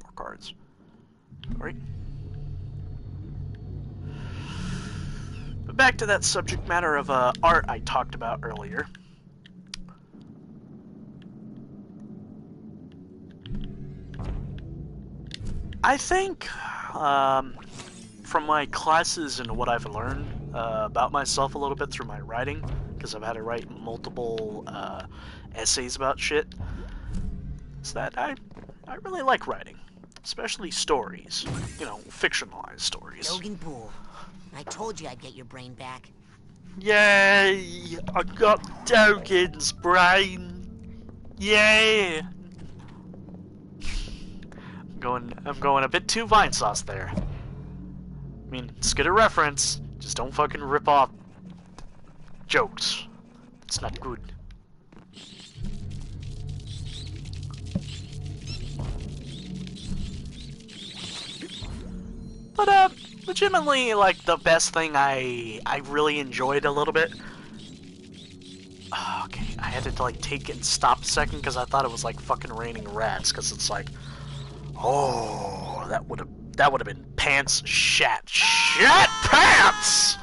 More cards. Alright. But back to that subject matter of art I talked about earlier. I think, from my classes and what I've learned about myself a little bit through my writing, because I've had to write multiple essays about shit, is that I really like writing, especially stories, you know, fictionalized stories. Logan Bull, I told you I'd get your brain back. Yay! I got Dogan's brain! Yay! I'm going a bit too Vine Sauce there. I mean, it's good a reference, just don't fucking rip off jokes. It's not good. But, legitimately, like, the best thing I really enjoyed a little bit. Okay, I had to, like, take it and stop a second because I thought it was, like, fucking raining rats, because it's like, oh, that would have been pants shat pants!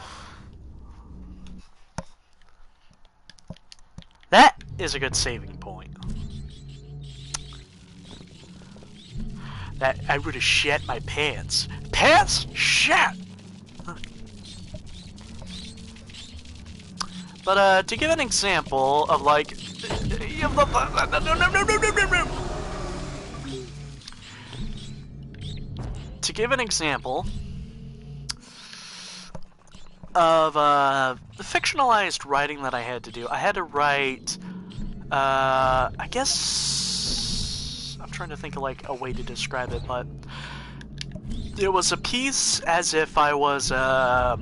That is a good saving point. That I would have shat my pants. Pants shat! But, to give an example of, like... To give an example of, the fictionalized writing that I had to do, I had to write, I guess... I'm trying to think of, like, a way to describe it, but... It was a piece as if I was a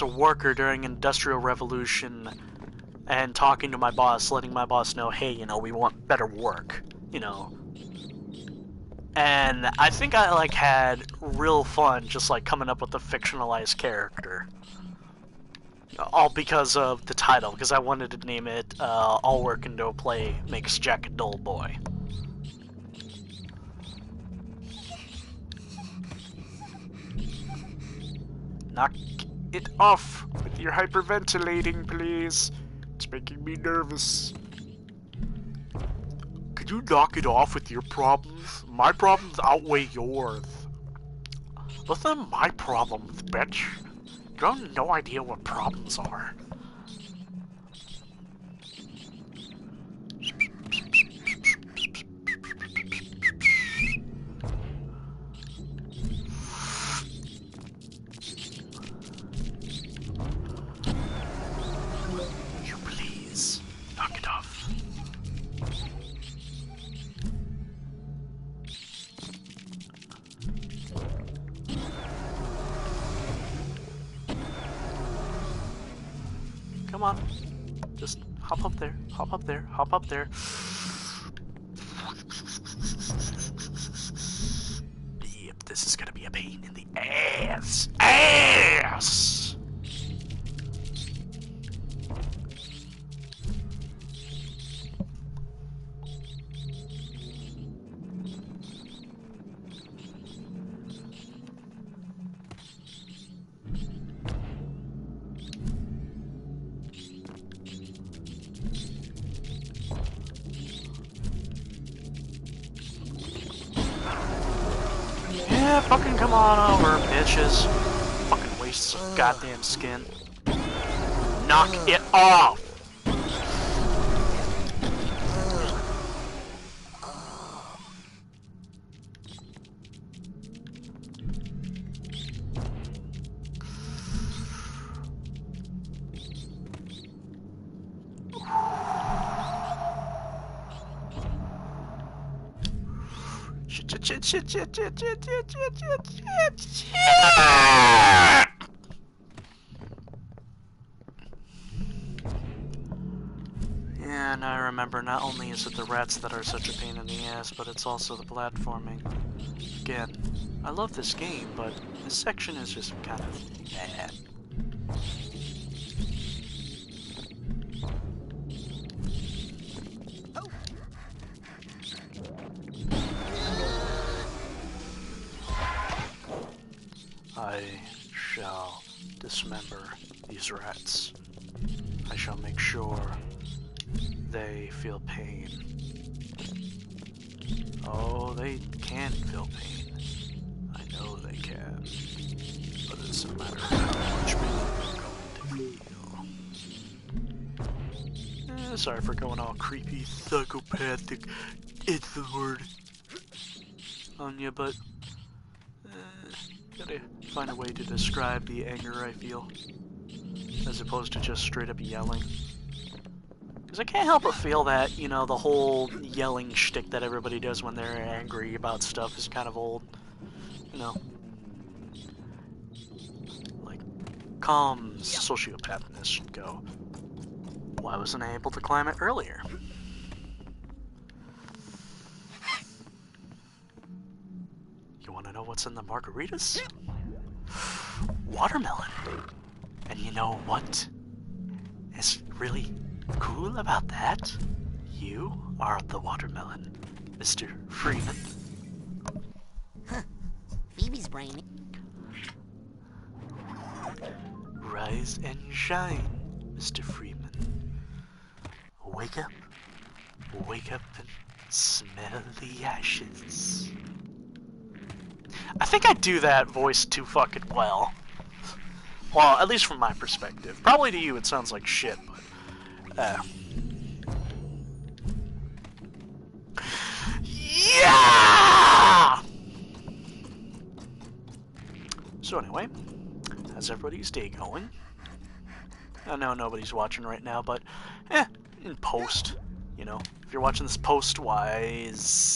worker during Industrial Revolution and talking to my boss, letting my boss know, hey, you know, we want better work, you know. And I think I, like, had real fun just, like, coming up with a fictionalized character. All because of the title, because I wanted to name it, All Work and No Play Makes Jack a Dull Boy. Knock it off with your hyperventilating, please. It's making me nervous. Could you knock it off with your problems? My problems outweigh yours. Listen to my problems, bitch. You have no idea what problems are. You please, knock it off. hop up there, hop up there, hop up there. Yep, this is gonna be a pain in the ass. Ass! Yeah, fucking come on over, bitches. Fucking wastes of goddamn skin. Knock it off! Yeah, and I remember not only is it the rats that are such a pain in the ass, but it's also the platforming. Again, I love this game, but this section is just kind of bad. I shall dismember these rats. I shall make sure they feel pain. Oh, they can feel pain. I know they can. But it's a matter of how much pain they're going to feel. Sorry for going all creepy, psychopathic, it's the word, on you, but gotta find a way to describe the anger I feel, as opposed to just straight up yelling. Because I can't help but feel that, you know, the whole yelling shtick that everybody does when they're angry about stuff is kind of old. You know. Like, calm sociopathness should go. Why wasn't I able to climb it earlier? You wanna know what's in the margaritas? Watermelon. And you know what is really cool about that? You are the watermelon, Mr. Freeman. Huh. Phoebe's brain. Rise and shine, Mr. Freeman. Wake up and smell the ashes. I think I do that voice too fucking well. Well, at least from my perspective. Probably to you it sounds like shit, but... Yeah! So anyway, how's everybody's day going? I know nobody's watching right now, but, in post, you know. If you're watching this post-wise...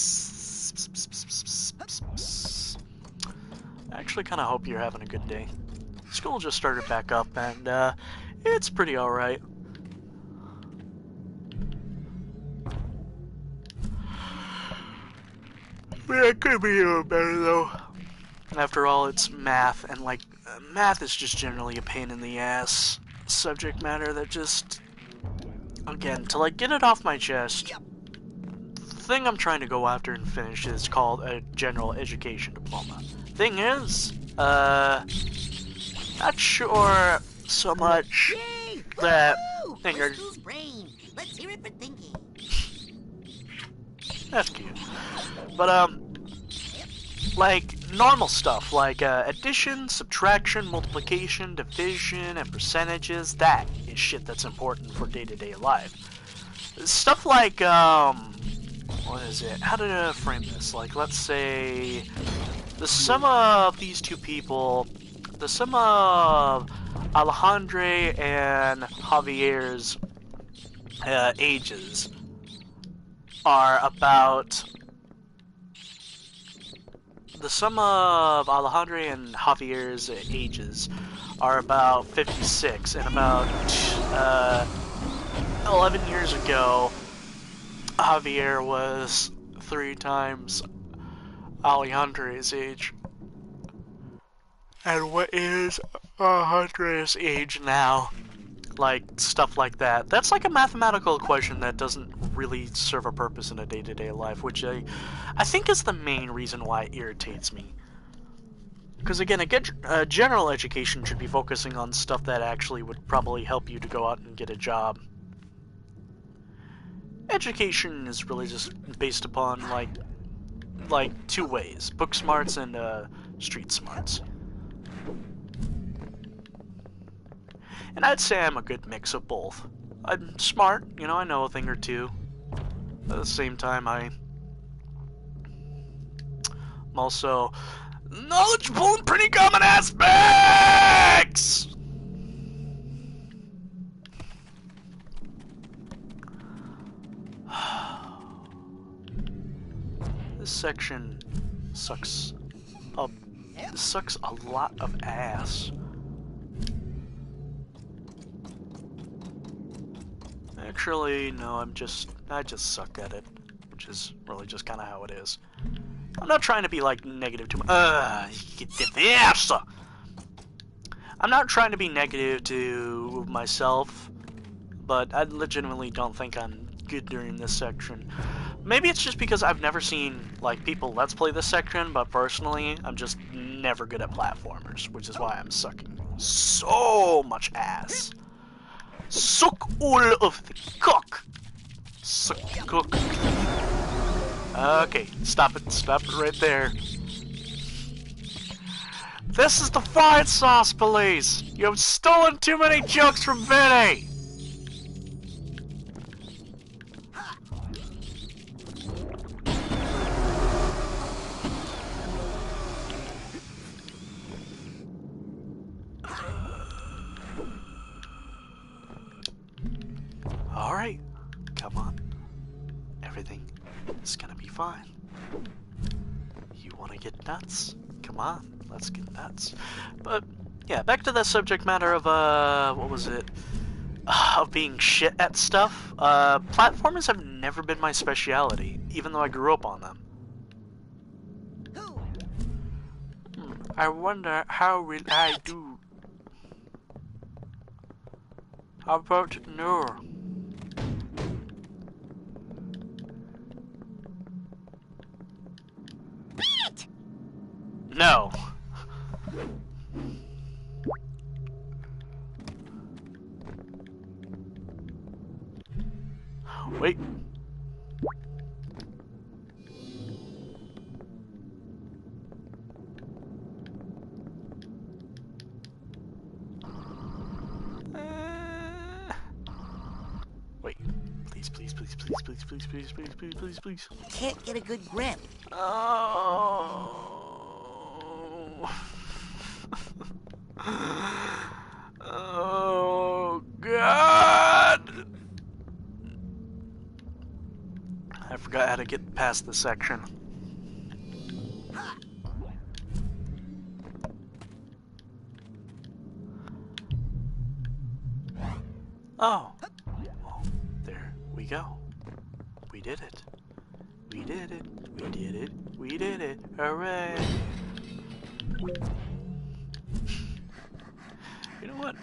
I actually kind of hope you're having a good day. School just started back up, and it's pretty alright. Yeah, it could be a little better, though. After all, it's math, and, like, math is just generally a pain in the ass subject matter that just... Again, to, like, get it off my chest, the thing I'm trying to go after and finish is called a general education diploma. Thing is, not sure so much that... Crystal's brain. Let's hear it for thinking. That's cute. But, like, normal stuff, like, addition, subtraction, multiplication, division, and percentages, that is shit that's important for day-to-day life. Stuff like, what is it? How did I frame this? Like, let's say, the sum of these two people, the sum of Alejandro and Javier's ages are about... The sum of Alejandro and Javier's ages are about 56, and about 11 years ago, Javier was 3 times Alejandro's age. And what is Alejandro's age now? Like, stuff like that. That's like a mathematical equation that doesn't really serve a purpose in a day-to-day life, which I think is the main reason why it irritates me. Because again, a general education should be focusing on stuff that actually would probably help you to go out and get a job. Education is really just based upon, like 2 ways. Book smarts and, street smarts. And I'd say I'm a good mix of both. I'm smart, you know, I know a thing or two. At the same time, I'm also knowledgeable in pretty common aspects! This section sucks a lot of ass. Actually, no, I just suck at it, which is really just kind of how it is. I'm not trying to be like negative to I'm not trying to be negative to myself, but I legitimately don't think I'm good during this section. Maybe it's just because I've never seen like people let's play this section, but personally, I'm just never good at platformers, which is why I'm sucking so much ass. Suck all of the cock. Suck cock. Okay, stop it right there. This is the fine sauce police. You have stolen too many jokes from Vinny. Alright, come on. Everything is gonna be fine. You wanna get nuts? Come on, let's get nuts. But, yeah, back to the subject matter of, what was it? Of being shit at stuff. Platformers have never been my speciality, even though I grew up on them. I wonder how will I do? How about no? No. Wait. Wait. Please, please, please, please, please, please, please, please, please, please, please. Can't get a good grip. Oh. Oh, God. I forgot how to get past this section. Oh. Well, there we go. We did it. We did it. We did it. We did it. Hooray. You know what?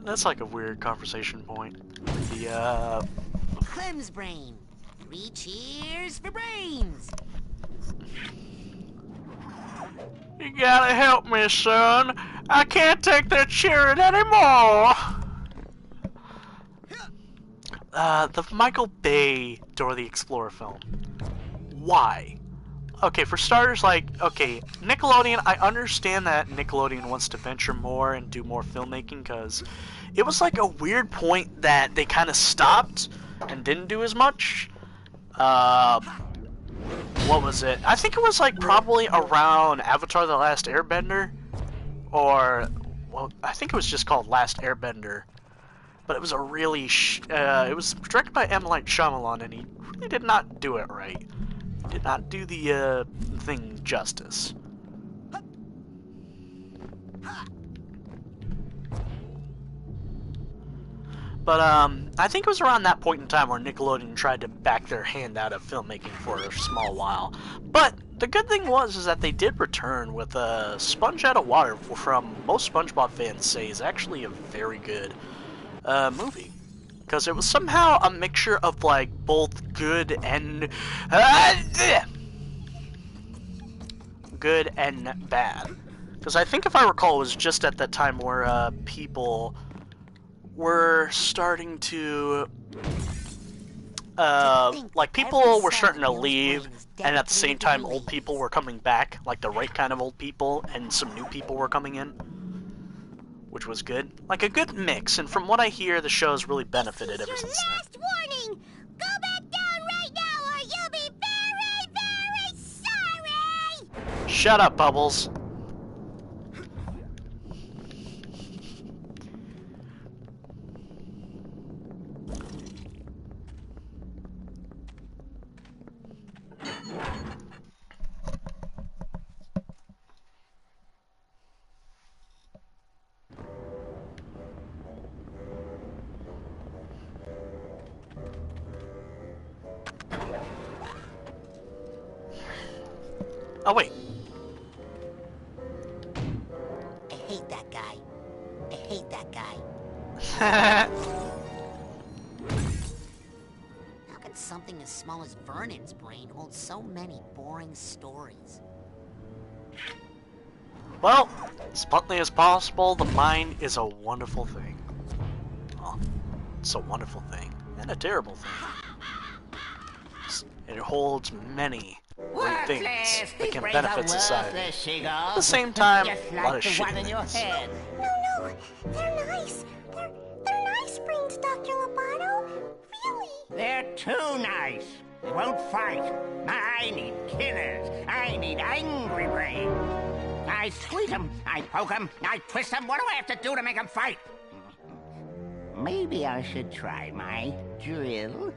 That's like a weird conversation point. The, Clem's brain. 3 cheers for brains. You gotta help me, son. I can't take that cheering anymore. The Michael Bay Dora the Explorer film. Why? Okay, for starters, like, okay, Nickelodeon, I understand that Nickelodeon wants to venture more and do more filmmaking, because it was like a weird point that they kind of stopped and didn't do as much. What was it? I think it was like probably around Avatar The Last Airbender, or, well, I think it was just called Last Airbender. But it was a really, it was directed by M. Night Shyamalan, and he really did not do it right. He did not do the, thing justice. But I think it was around that point in time where Nickelodeon tried to back their hand out of filmmaking for a small while. But the good thing is that they did return with a Sponge Out of Water, from most SpongeBob fans say is actually a very good movie. Because it was somehow a mixture of like both good and bad. Because I think if I recall, it was just at that time where people were starting to like people were starting to leave, and at the same time old people were coming back, like the right kind of old people, and some new people were coming in, which was good. Like a good mix, and from what I hear, the show's really benefited ever since then. Last warning! Go back down right now or you'll be very, very sorry! Shut up, Bubbles. Oh, wait. I hate that guy. I hate that guy. How can something as small as Vernon's brain hold so many boring stories? Well, as bluntly as possible, the mind is a wonderful thing. Oh, it's a wonderful thing, and a terrible thing. It holds many great things that can benefit society. At the same time, a lot of shit things. No, they're nice. They're nice brains, Dr. Lobato. Really? They're too nice. They won't fight. I need killers. I need angry brains. I squeeze them, I poke them, I twist them. What do I have to do to make them fight? Maybe I should try my drill.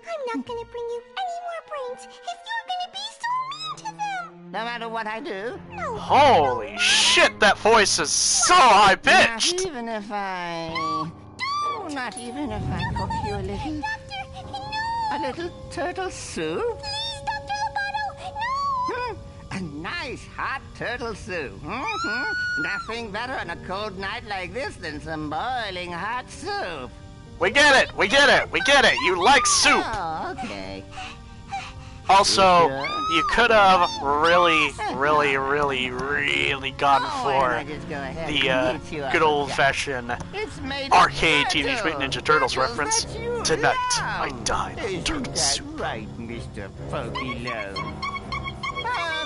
I'm not gonna bring you any more brains if you're gonna be so mean to them. No matter what I do? No. Holy shit, that voice is so high-pitched! Not even if I... Oh, not even if I cook you a little... Doctor, no! A little turtle soup? Please, Dr. Lobato, no! A nice hot turtle soup. Mm-hmm. Nothing better on a cold night like this than some boiling hot soup. We get it! We get it! We get it! You like soup! Oh, okay. Also, you could have really gone for the good old-fashioned arcade Teenage Mutant Ninja Turtles reference. Tonight, I dine on turtle soup. Right, Mr. Pokey-Lo.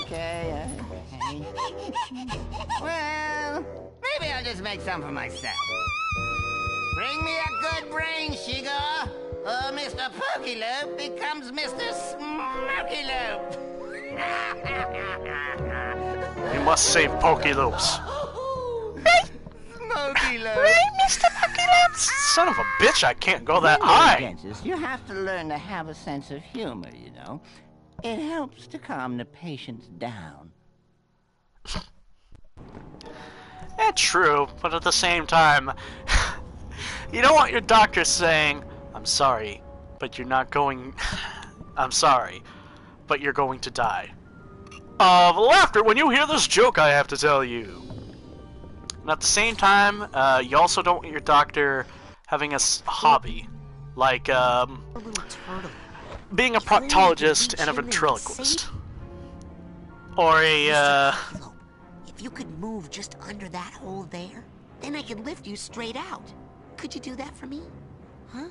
Okay. Well, maybe I'll just make some for myself. Bring me a good brain, Shigo, or Mr. Pokey-Lo becomes Mr. Smoky-Lo. We must save Pokey-Loops. Smoky-Lo. Right, Mr. Pokey-Loops? Son of a bitch, I can't go that high. Dentist, you have to learn to have a sense of humor, you know. It helps to calm the patients down. True, but at the same time, you don't want your doctor saying, I'm sorry, but you're not going... I'm sorry, but you're going to die. Of laughter when you hear this joke, I have to tell you. And at the same time, you also don't want your doctor having a hobby, like being a proctologist and a ventriloquist. Or a, If you could move just under that hole there, then I could lift you straight out. Could you do that for me? Huh?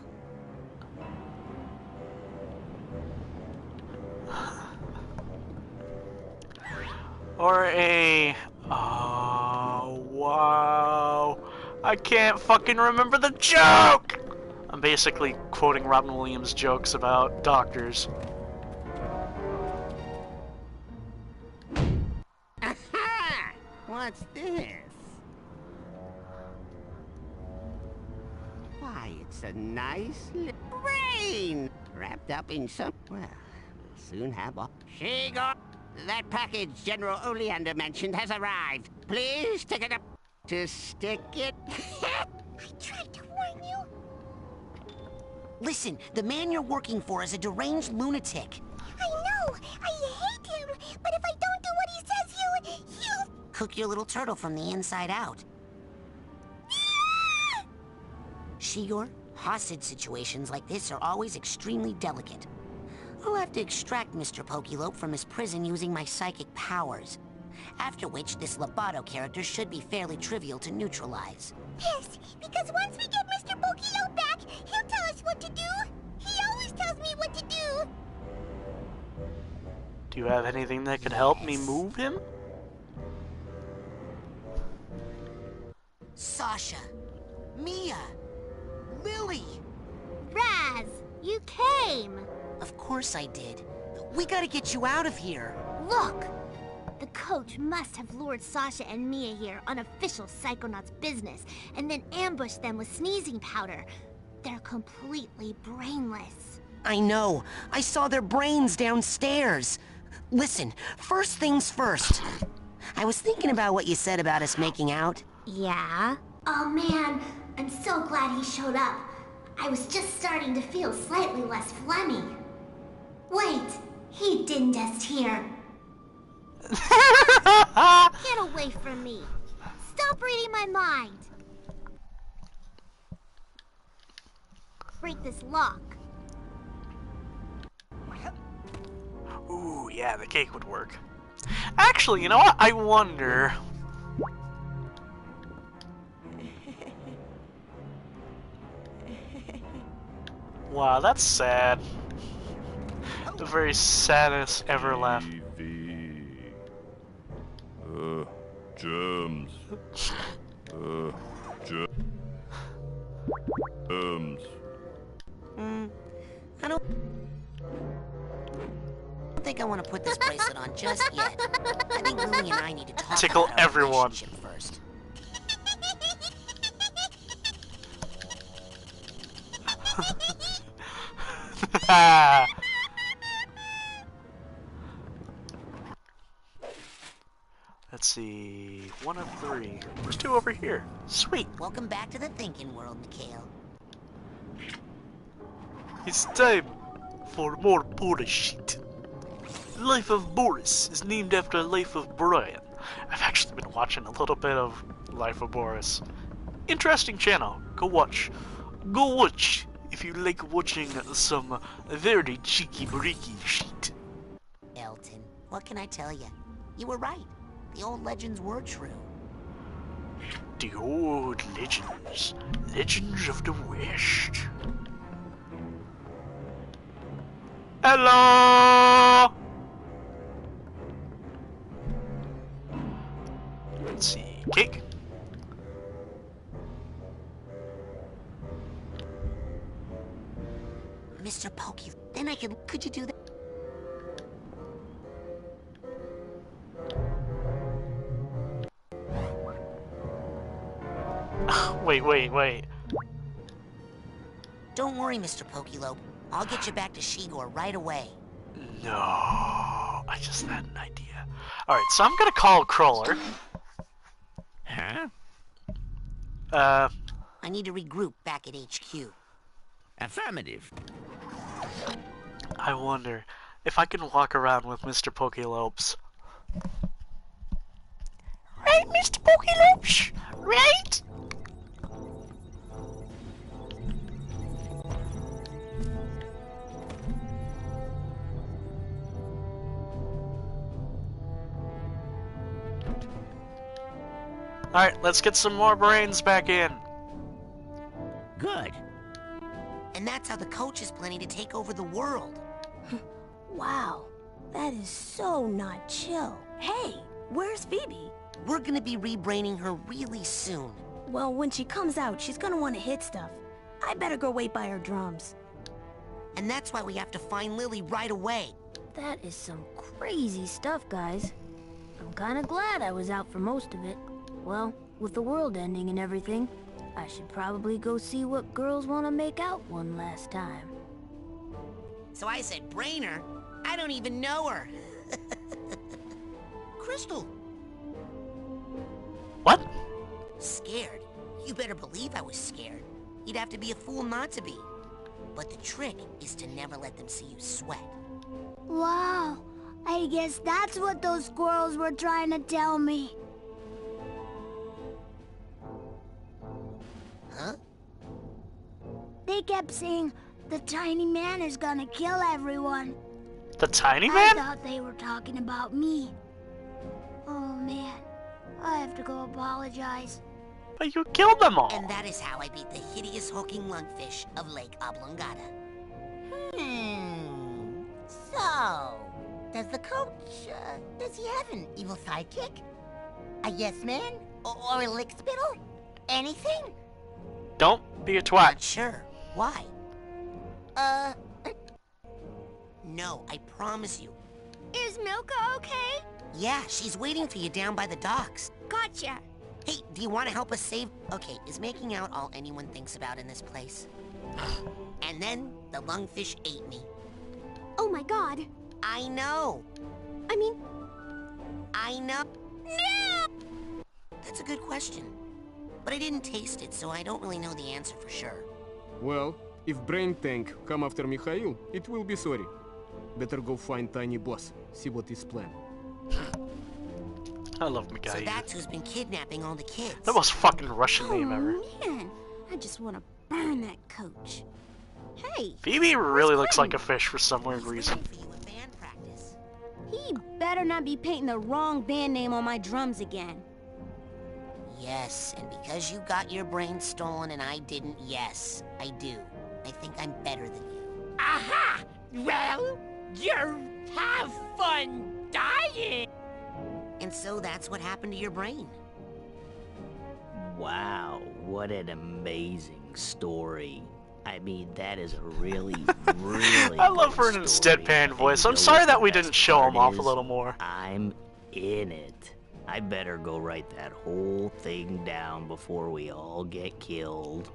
Or a... Oh, wow. I can't fucking remember the joke! I'm basically quoting Robin Williams' jokes about doctors. Aha! What's this? Why, it's a nice little brain wrapped up in some... Well, soon have all... Shigo! That package General Oleander mentioned has arrived. Please take it up to stick it. I tried to warn you. Listen, the man you're working for is a deranged lunatic. I know! I hate him! But if I don't do what he says, he'll... Cook your little turtle from the inside out. Shigor, hostage situations like this are always extremely delicate. I'll have to extract Mr. Pokelope from his prison using my psychic powers. After which, this Lobato character should be fairly trivial to neutralize. Yes, because once we get Mr. Pokelope back, he'll tell us what to do. He always tells me what to do. Do you have anything that could help me move him? Sasha, Mia, Lily. Raz, you came. Of course I did. We gotta get you out of here. Look! The coach must have lured Sasha and Mia here on official Psychonauts business and then ambushed them with sneezing powder. They're completely brainless. I know. I saw their brains downstairs. Listen, first things first. I was thinking about what you said about us making out. Yeah? Oh man, I'm so glad he showed up. I was just starting to feel slightly less phlegmy. Wait, he didn't just hear. Get away from me. Stop reading my mind. Break this lock. Ooh, yeah, the cake would work. Actually, you know what? I wonder... Wow, that's sad. The very saddest ever laugh. Germs. Germs. I don't think I want to put this bracelet on just yet. I think Lily and I need to talk Tickle about our everyone. relationship first. Let's see, 1 of 3. There's 2 over here. Sweet. Welcome back to the thinking world, Mikhail. It's time for more Boris shit. Life of Boris is named after Life of Brian. I've actually been watching a little bit of Life of Boris. Interesting channel. Go watch. Go watch if you like watching some very cheeky breaky shit. Elton, what can I tell you? You were right. The old legends were true. The old legends. Legends of the West. Hello! Let's see. Cake. Mr. Pokey, then I could you do that? Wait. Don't worry, Mr. Pokelope. I'll get you back to Shigor right away. No, I just had an idea. Alright, so I'm gonna call Crawler. Huh? I need to regroup back at HQ. Affirmative. I wonder if I can walk around with Mr. Pokelopes. Right, Mr. Pokelopes? Right? Alright, let's get some more brains back in. Good. And that's how the coach is planning to take over the world. Wow, that is so not chill. Hey, where's Phoebe? We're gonna be rebraining her really soon. Well, when she comes out, she's gonna want to hit stuff. I better go wait by her drums. And that's why we have to find Lily right away. That is some crazy stuff, guys. I'm kinda glad I was out for most of it. Well, with the world ending and everything, I should probably go see what girls want to make out one last time. So I said, brainer? I don't even know her. Crystal. What? Scared? You better believe I was scared. You'd have to be a fool not to be. But the trick is to never let them see you sweat. Wow. I guess that's what those squirrels were trying to tell me. Huh? They kept saying the tiny man is gonna kill everyone. The tiny I man? thought they were talking about me. Oh man, I have to go apologize. But you killed them all. And that is how I beat the hideous hulking lungfish of Lake Oblongata. So, does the coach, does he have an evil sidekick? A yes man? Or a lick spittle? Anything? Don't be a twat. Not sure. Why? No, I promise you. Is Milka okay? Yeah, she's waiting for you down by the docks. Gotcha. Hey, do you want to help us save... Okay, is making out all anyone thinks about in this place? And then, the lungfish ate me. Oh my god. I know. I mean... I know. No! That's a good question. But I didn't taste it, so I don't really know the answer for sure. Well, if Brain Tank come after Mikhail, it will be sorry. Better go find Tiny Boss, see what his plan. I love Mikhail. So that's who's been kidnapping all the kids. The most fucking Russian name ever. Man, I just want to burn that coach. Hey, Phoebe really looks like a fish for some weird reason. he better not be painting the wrong band name on my drums again. Yes, and because you got your brain stolen and I didn't, yes, I do. I think I'm better than you. Aha! Well, you have fun dying! And so that's what happened to your brain. Wow, what an amazing story. I mean, that is a really, really I love good Vernon's story. deadpan voice. And I'm you know sorry what that the we best didn't show him part off a is? little more. I'm in it. I better go write that whole thing down before we all get killed.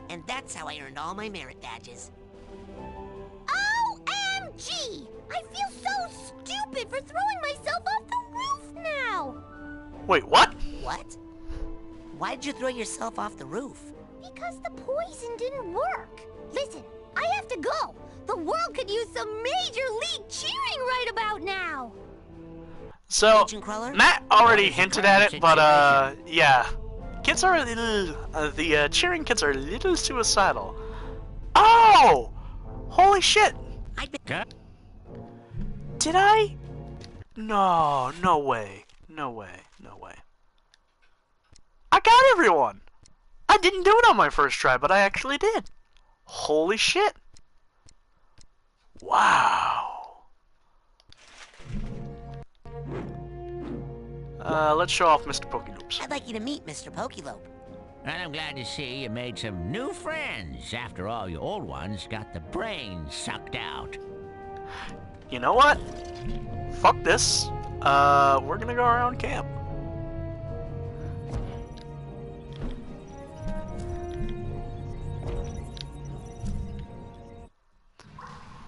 And that's how I earned all my merit badges. OMG! I feel so stupid for throwing myself off the roof now! Wait, what? What? Why did you throw yourself off the roof? Because the poison didn't work. Listen, I have to go. The world could use some major league cheering right about now. So, Agent Cruller? Matt already hinted at it, but, yeah. Kids are a little, the cheering kids are a little suicidal. Oh! Holy shit! Did I? No, no way. No way, no way. I got everyone! I didn't do it on my first try, but I actually did. Holy shit. Wow. Let's show off Mr. Pokéloops. I'd like you to meet Mr. Pokelope. And I'm glad to see you made some new friends after all your old ones got the brains sucked out. You know what? Fuck this. We're gonna go around camp.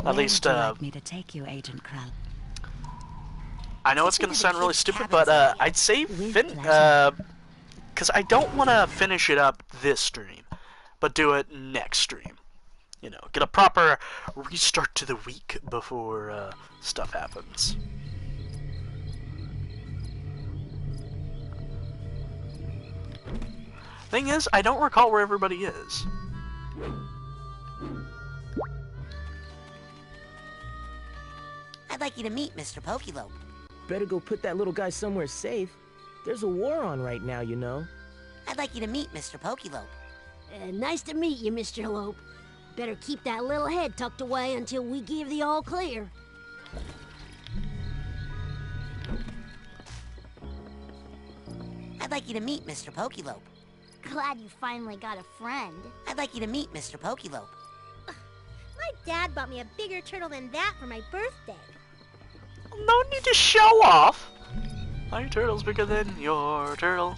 At least, Where would you like me to take you, Agent Krull? I know it's gonna sound really stupid, but I'd say because I don't want to finish it up this stream, but do it next stream. You know, get a proper restart to the week before stuff happens. Thing is, I don't recall where everybody is. I'd like you to meet Mr. Pokelope. Better go put that little guy somewhere safe. There's a war on right now, you know. I'd like you to meet Mr. Pokelope. Nice to meet you, Mr. Lope. Better keep that little head tucked away until we give the all clear. I'd like you to meet Mr. Pokelope. Glad you finally got a friend. I'd like you to meet Mr. Pokelope. My dad bought me a bigger turtle than that for my birthday. No need to show off. My turtle's bigger than your turtle.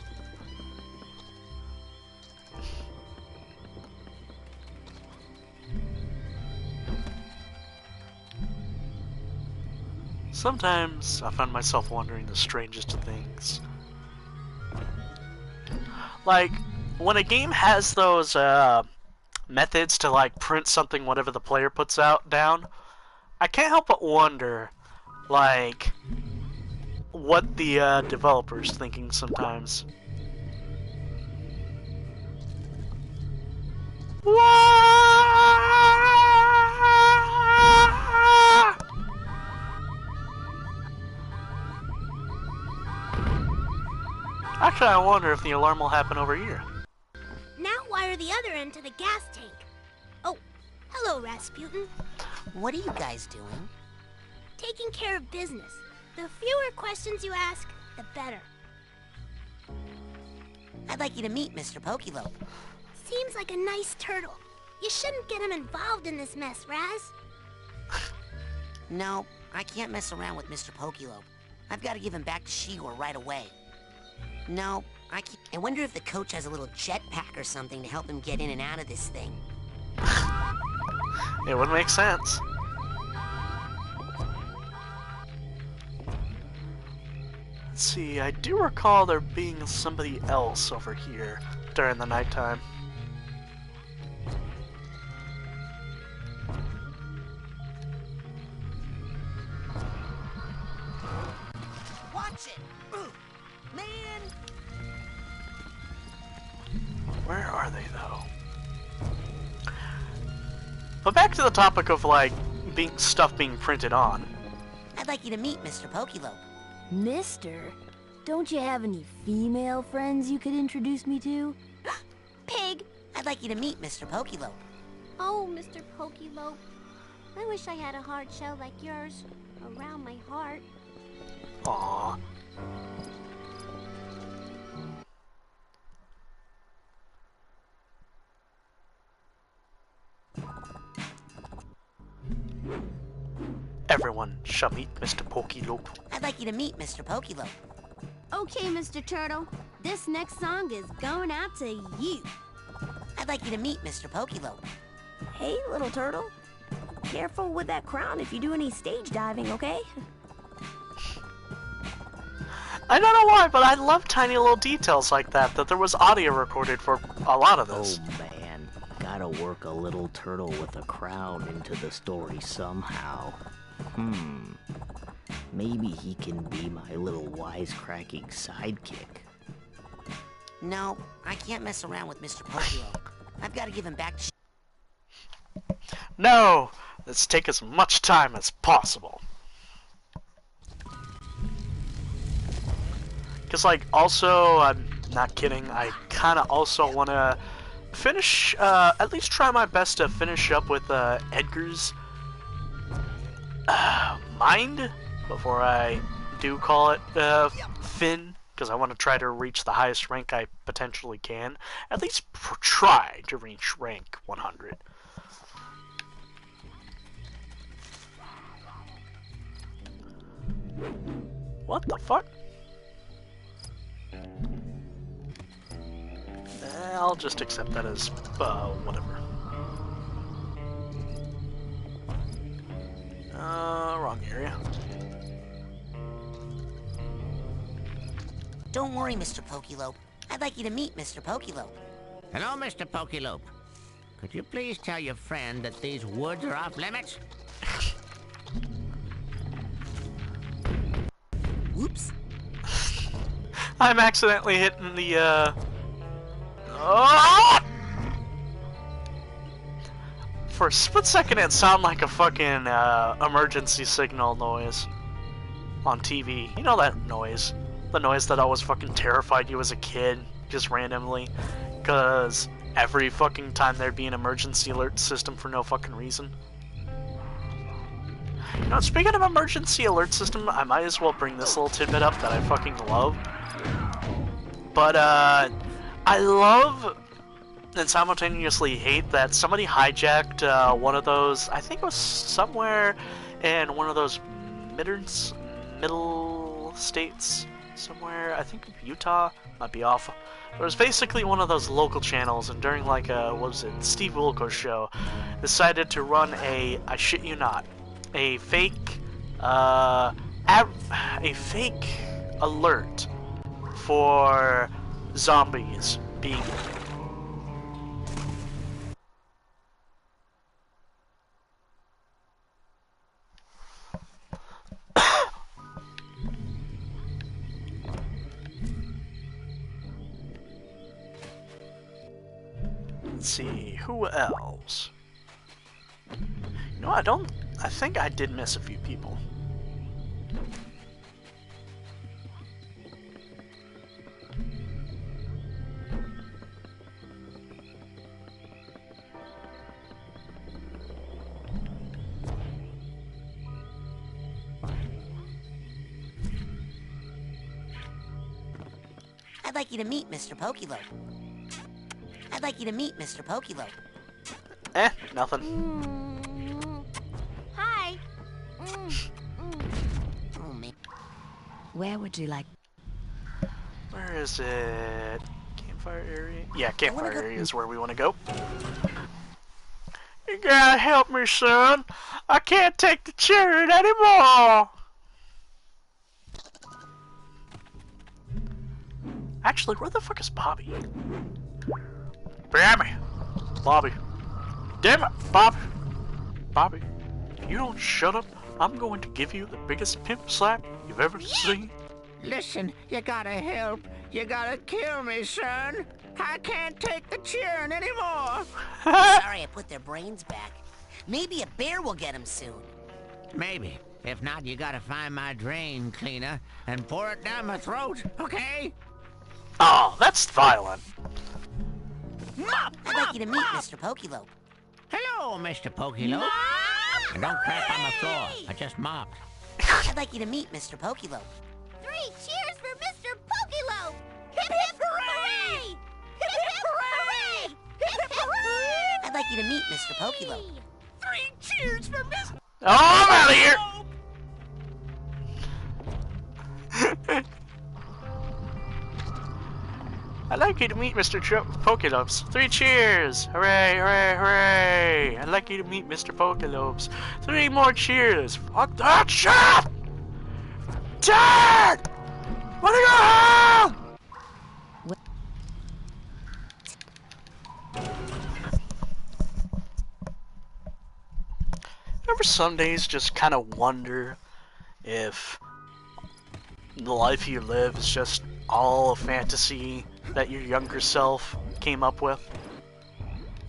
Sometimes I find myself wondering the strangest of things. Like, when a game has those methods to like print something whatever the player puts out down, I can't help but wonder, like, what the developer's thinking sometimes. Actually, I wonder if the alarm will happen over here. Now wire the other end to the gas tank. Oh, hello, Rasputin. What are you guys doing? Taking care of business. The fewer questions you ask, the better. I'd like you to meet Mr. Pokelope. Seems like a nice turtle. You shouldn't get him involved in this mess, Raz. No, I can't mess around with Mr. Pokelope. I've got to give him back to Shigor right away. No, I can't. I wonder if the coach has a little jetpack or something to help him get in and out of this thing. It would make sense. Let's see, I do recall there being somebody else over here during the nighttime. Watch it! Man! Where are they, though? But back to the topic of, like, stuff being printed on. I'd like you to meet Mr. Pokelope. Mister? Don't you have any female friends you could introduce me to? Pig! I'd like you to meet Mr. Pokelope. Oh, Mr. Pokelope. I wish I had a hard shell like yours around my heart. Aww. Everyone shall meet Mr. Pokelope. I'd like you to meet Mr. Pokelope. Okay, Mr. Turtle. This next song is going out to you. I'd like you to meet Mr. Pokelope. Hey, little turtle. Careful with that crown if you do any stage diving, okay? I don't know why, but I love tiny little details like that there was audio recorded for a lot of this. Oh man, gotta work a little turtle with a crown into the story somehow. Maybe he can be my little wisecracking sidekick. No, I can't mess around with Mr. Pokelope. I've got to give him back to No! Let's take as much time as possible. Because, like, also, I'm not kidding, I kind of also want to finish, at least try my best to finish up with Edgar's mind before I do call it Finn, because I want to try to reach the highest rank I potentially can. At least try to reach rank 100. What the fuck? I'll just accept that as, whatever. Wrong area. Don't worry, Mr. Pokelope. I'd like you to meet Mr. Pokelope. Hello, Mr. Pokelope. Could you please tell your friend that these woods are off limits? Whoops. I'm accidentally hitting the, Oh! For a split second, it sounded like a fucking emergency signal noise on TV. You know that noise? The noise that always fucking terrified you as a kid, just randomly. Because every fucking time there'd be an emergency alert system for no fucking reason. You know, speaking of emergency alert system, I might as well bring this little tidbit up that I fucking love. But, I love and simultaneously hate that somebody hijacked one of those, I think it was somewhere in one of those middle states, somewhere, I think Utah, might be off. It was basically one of those local channels, and during like what was it, Steve Wilko's show, decided to run a, I shit you not, a fake alert for zombies being Let's see, who else? No, I think I did miss a few people. I'd like you to meet Mr. Pokelope. I'd like you to meet Mr. Pokelope. Nothing. Hi. Oh, man. Where would you like... Where is it? Campfire area? Yeah, campfire area is where we want to go. You gotta help me, son. I can't take the chariot anymore. Actually, where the fuck is Bobby? Damn it! Bobby. Damn it, Bobby. Bobby, if you don't shut up, I'm going to give you the biggest pimp slap you've ever seen. Listen, you gotta help. You gotta kill me, son. I can't take the cheering anymore. Sorry I put their brains back. Maybe a bear will get them soon. Maybe. If not, you gotta find my drain cleaner and pour it down my throat, okay? Oh, that's violent. Mop! I'd like you to meet Mr. Pokelope. Hello, Mr. Pokelope. And don't crap on the floor. I just mopped. I'd like you to meet Mr. Pokelope. 3 cheers for Mr. Pokelope! Hip hip hooray! Hip hip hooray! Hip hip hooray! I'd like you to meet Mr. Pokelope. 3 cheers for Mr. Oh, I'm out of here! I'd like you to meet Mr. Pokelopes. 3 cheers! Hooray, hooray, hooray! I'd like you to meet Mr. Pokelopes. 3 more cheers! Fuck that shit! Dad! Wanna go home? Ever some days just kind of wonder if the life you live is just all a fantasy that your younger self came up with?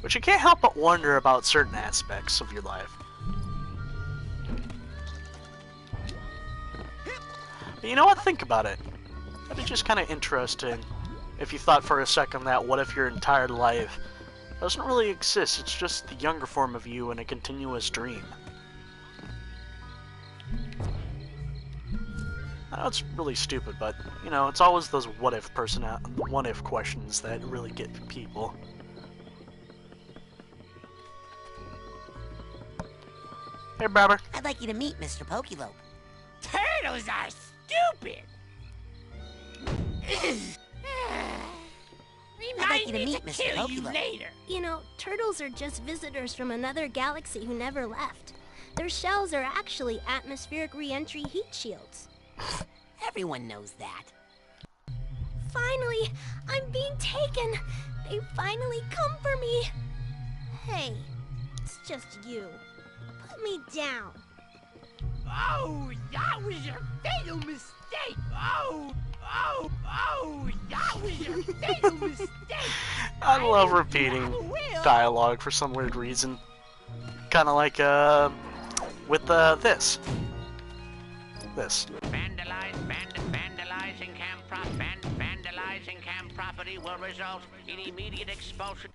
Which you can't help but wonder about certain aspects of your life. But you know what? Think about it. That'd be just kind of interesting if you thought for a second that what if your entire life doesn't really exist, it's just the younger form of you in a continuous dream. I know it's really stupid, but, you know, it's always those what-if questions that really get people. Hey, Bobber. I'd like you to meet Mr. Pokelope. Turtles are stupid. I'd like you to meet Mr. kill you Pokelope. later. You know, turtles are just visitors from another galaxy who never left. Their shells are actually atmospheric re-entry heat shields. Everyone knows that. Finally, I'm being taken. They finally come for me. Hey, it's just you. Put me down. Oh, that was a fatal mistake. Oh, that was a fatal mistake. I love repeating dialogue for some weird reason. Kind of like, with, this. Vandalizing camp property will result in immediate expulsion.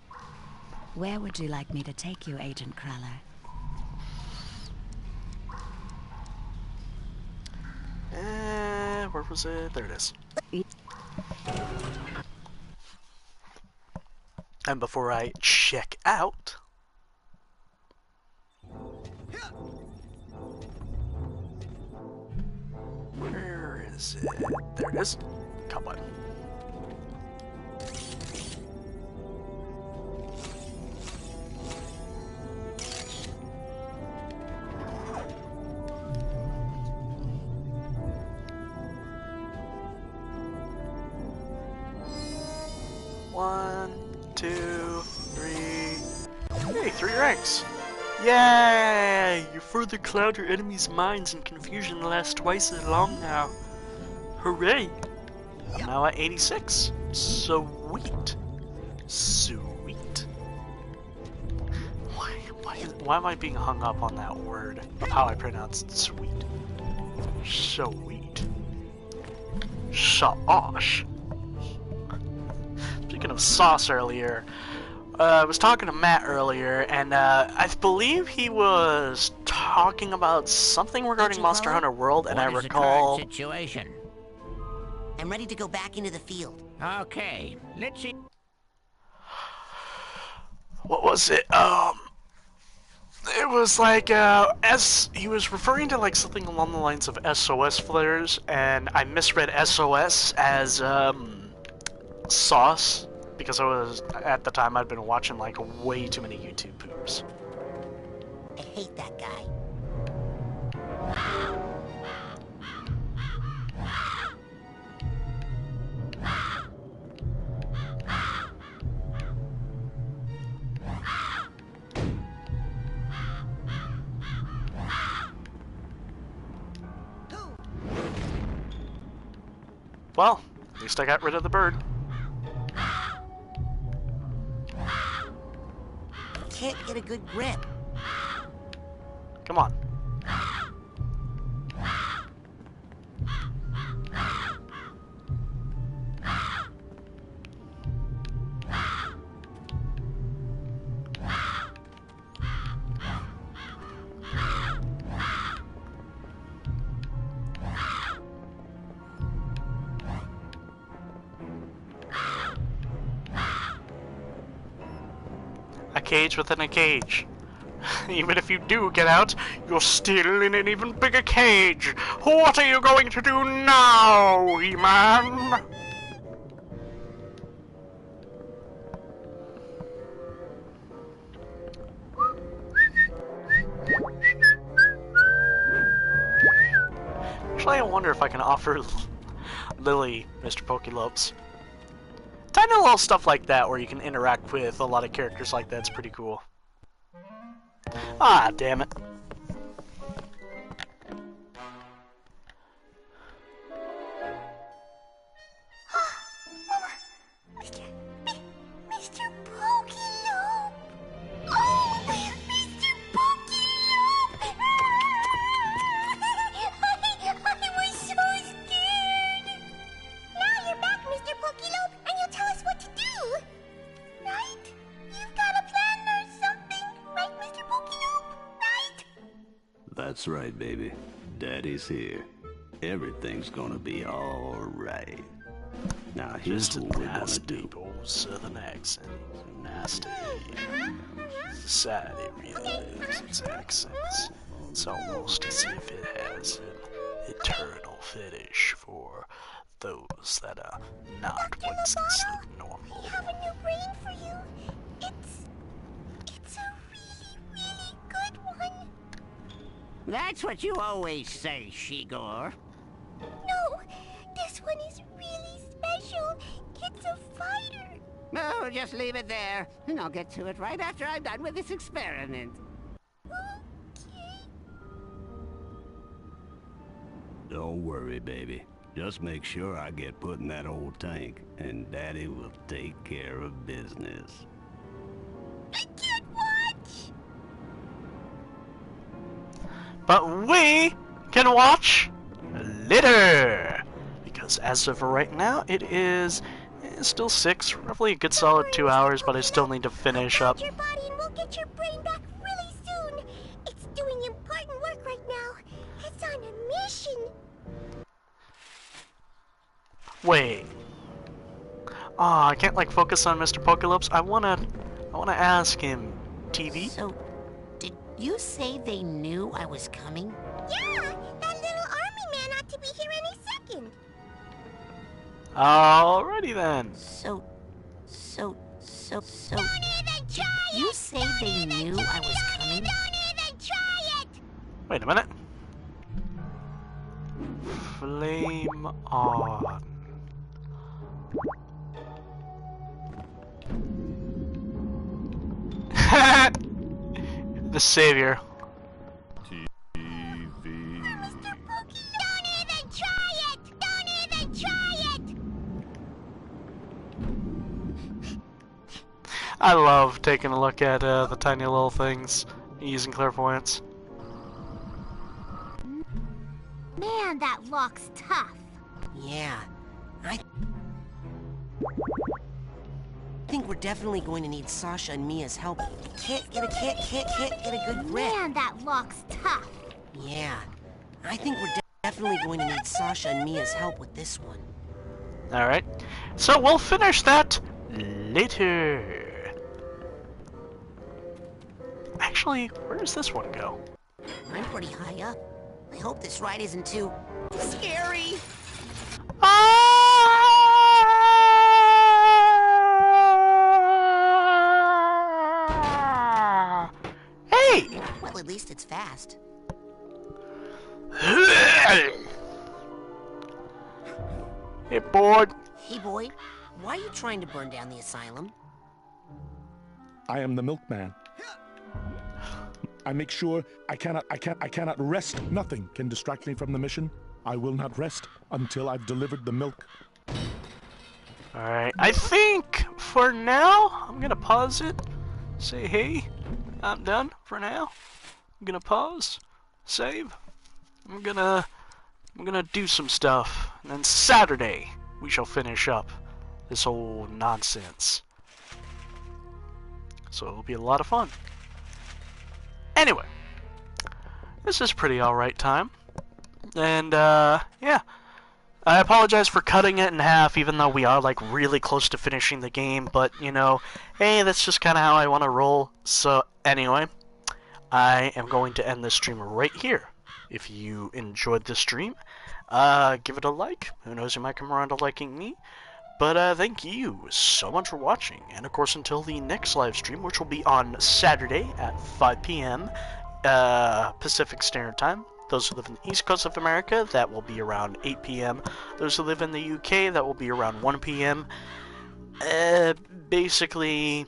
Where would you like me to take you, Agent Crawler? Where was it? There it is. And before I check out... Where is it? There it is. Come on. One, 2, 3. Hey, 3 ranks. Yay! You further cloud your enemy's minds and confusion lasts twice as long now. Hooray! I'm now at 86. Sweet. Sweet. why am I being hung up on that word of how I pronounce sweet? Sweet. Sauce. Speaking of sauce earlier, I was talking to Matt earlier, and I believe he was talking about something regarding Monster Hunter World, and I recall... What is the current situation? I'm ready to go back into the field. Okay, let's see. What was it? It was like, he was referring to like something along the lines of SOS flares, and I misread SOS as, sauce, because at the time, I'd been watching like way too many YouTube poops. I hate that guy. Well, at least I got rid of the bird. Can't get a good grip. Come on. A cage within a cage. Even if you do get out, you're still in an even bigger cage. What are you going to do now, E-Man? Actually, I wonder if I can offer Lily Mr. Pokélopes. Tiny little stuff like that where you can interact with a lot of characters like that's pretty cool. Ah, damn it. Mr. Pokélope! Oh, Mr. Pokélope! I was so scared! Now you're back, Mr. Pokélope, and you'll tell us what to do! Right? You've got a plan or something, right, Mr. Pokélope? Right? That's right, baby. Daddy's here. Everything's gonna be alright. Now here's Just a what we're gonna nasty do. old southern accent. Nasty. Society really loves its accents. It's almost as if it has an eternal fetish for those that are not Winston normal. We have a new brain for you. It's a really good one. That's what you always say, Shigor. No, this one is really special. It's a fighter. No, just leave it there, and I'll get to it right after I'm done with this experiment. Don't worry, baby. Just make sure I get put in that old tank, and Daddy will take care of business. I can't watch. But we can watch later! Because as of right now, it is still 6, roughly a good solid 2 hours, but I still need to finish up. Your body and we'll get your brain back really soon. It's doing important work right now. It's on a mission. Wait. I can't like focus on Mr. Pokélopes. I wanna ask him, TV? So, did you say they knew I was coming? Yeah, that little army man ought to be here any second. Alrighty then. So. Don't even try You say they knew I was coming? Don't even try it. Wait a minute. Flame on. The savior. Don't even try it. Don't even try it. I love taking a look at the tiny little things using clairvoyance. Man, that lock's tough. Yeah, I think we're definitely going to need Sasha and Mia's help. Can't get a good grip. Man, that lock's tough. Yeah, I think we're definitely going to need Sasha and Mia's help with this one. Alright, so we'll finish that later. Actually, where does this one go? I'm pretty high up. I hope this ride isn't too scary. Hey! Well, at least it's fast. Hey, boy. Hey, boy. Why are you trying to burn down the asylum? I am the milkman. I make sure I cannot rest. Nothing can distract me from the mission. I will not rest until I've delivered the milk. Alright, I think for now, I'm gonna pause it. Say, hey, I'm done for now. I'm gonna pause, save. I'm gonna do some stuff. And then Saturday, we shall finish up this whole nonsense. So it'll be a lot of fun. Anyway, this is pretty alright time. And, yeah. I apologize for cutting it in half, even though we are, like, really close to finishing the game. But, you know, hey, that's just kind of how I want to roll. So, anyway, I am going to end this stream right here. If you enjoyed this stream, give it a like. Who knows, you might come around to liking me. But thank you so much for watching. And of course, until the next live stream, which will be on Saturday at 5 p.m. Pacific Standard Time. Those who live in the East Coast of America, that will be around 8 p.m. Those who live in the UK, that will be around 1 p.m. Basically,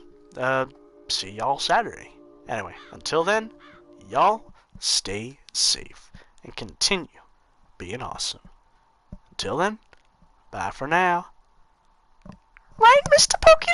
see y'all Saturday. Anyway, until then, y'all stay safe and continue being awesome. Until then, bye for now. Right, Mr. Pokey?